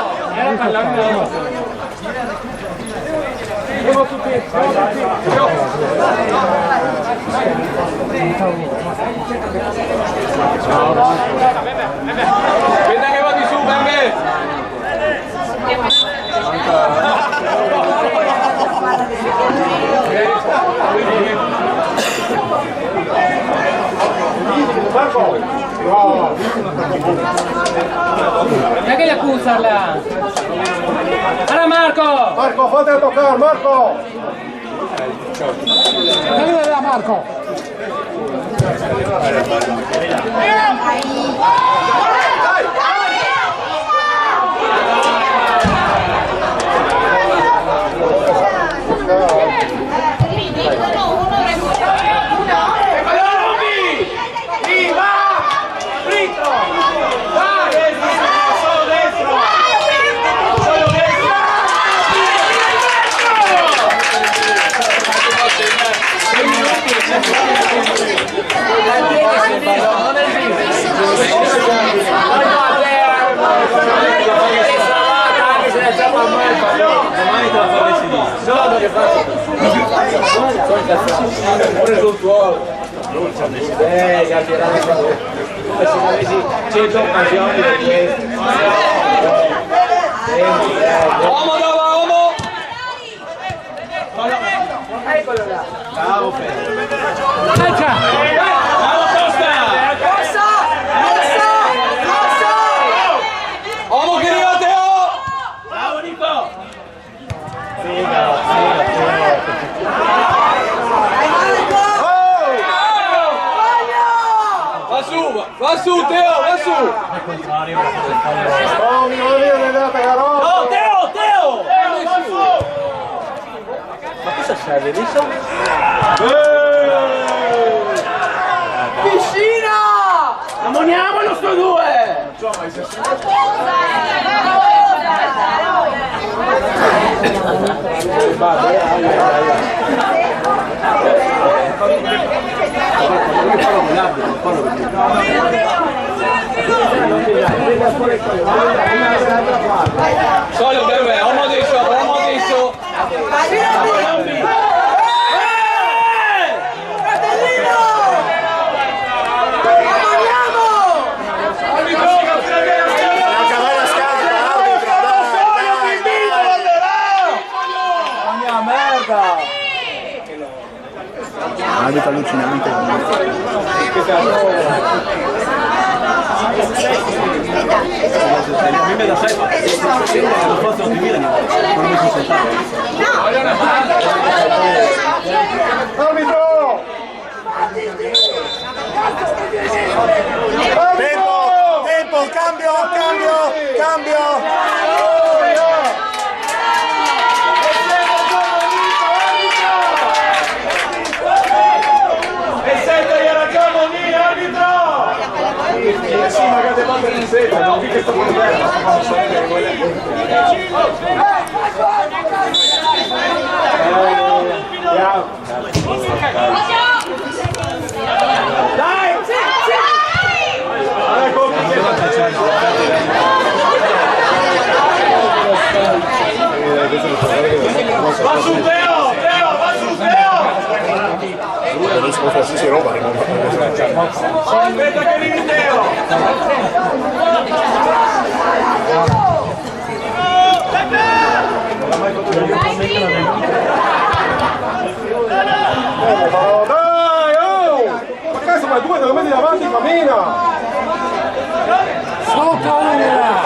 Aspetta che vado su, bembe! Dai che le puzzarla! Allora Marco! Marco, fate toccare, Marco! Dammi da Marco! Pure sul tuo se avessi 100 occasioni per questo. Uomo dove, uomo! Eccolo là. Bravo Pedro. Bravo Costa! Uomo che arriva Teo! Bravo Nico! Va su Teo, va su! Oh, mio Dio, vedete che roba! No, Teo! Ma cosa serve adesso? Piscina! Ammoniamolo sto due! Solo bebè, uomo adesso! Arbitro allucinante. Mi me da sai, non posso finire, non mi sono sentato. Arbitro! Tempo, cambio! Sì, magari devo battere in setta, no? Che sto perdendo. Dai! Va su Teo! Va su Teo! Adesso qualsiasi roba Aspetta che arrivi Teo! Dai, oh! Ma cazzo, ma due te lo metti davanti, cammina! So paura!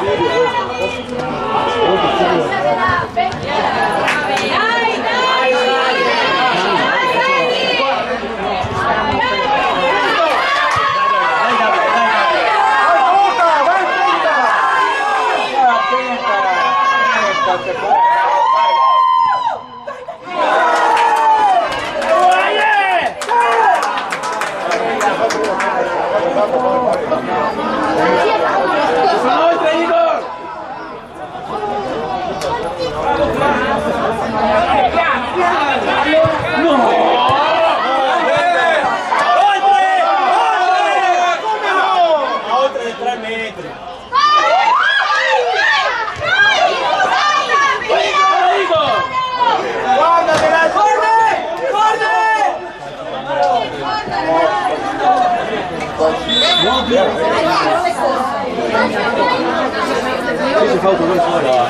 Si fa autogol solo.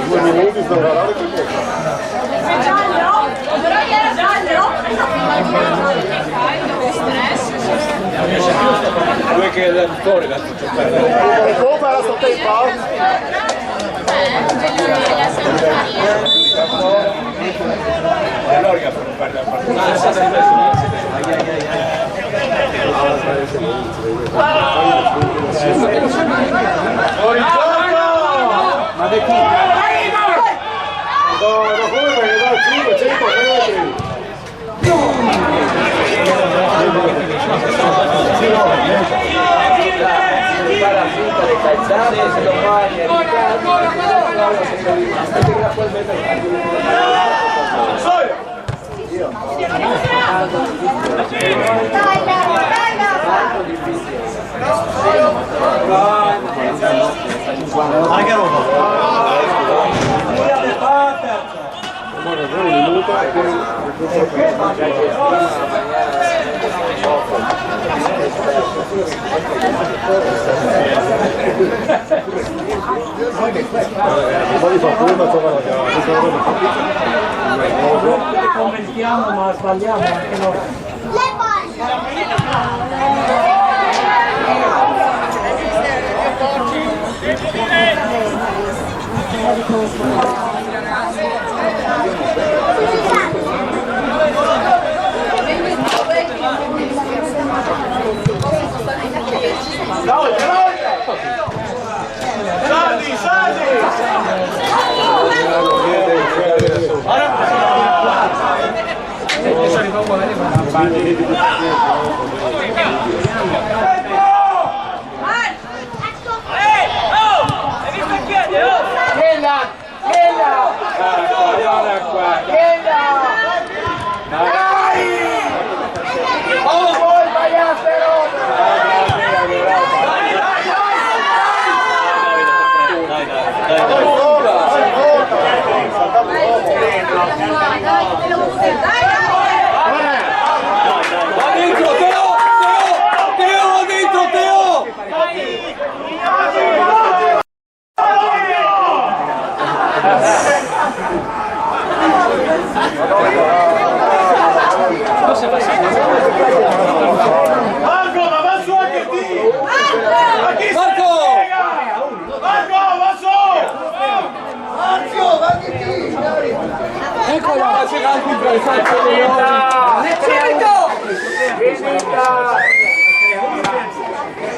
2 minuti sta parlando che Due che è l'attore da giocare. recupera sto tempo? E allora che fanno parte della partita. se lo fai, Anche Roma. commentiamo ma sbagliamo anche noi.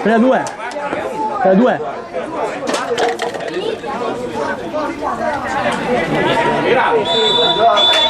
Per due. Per due. Bravo.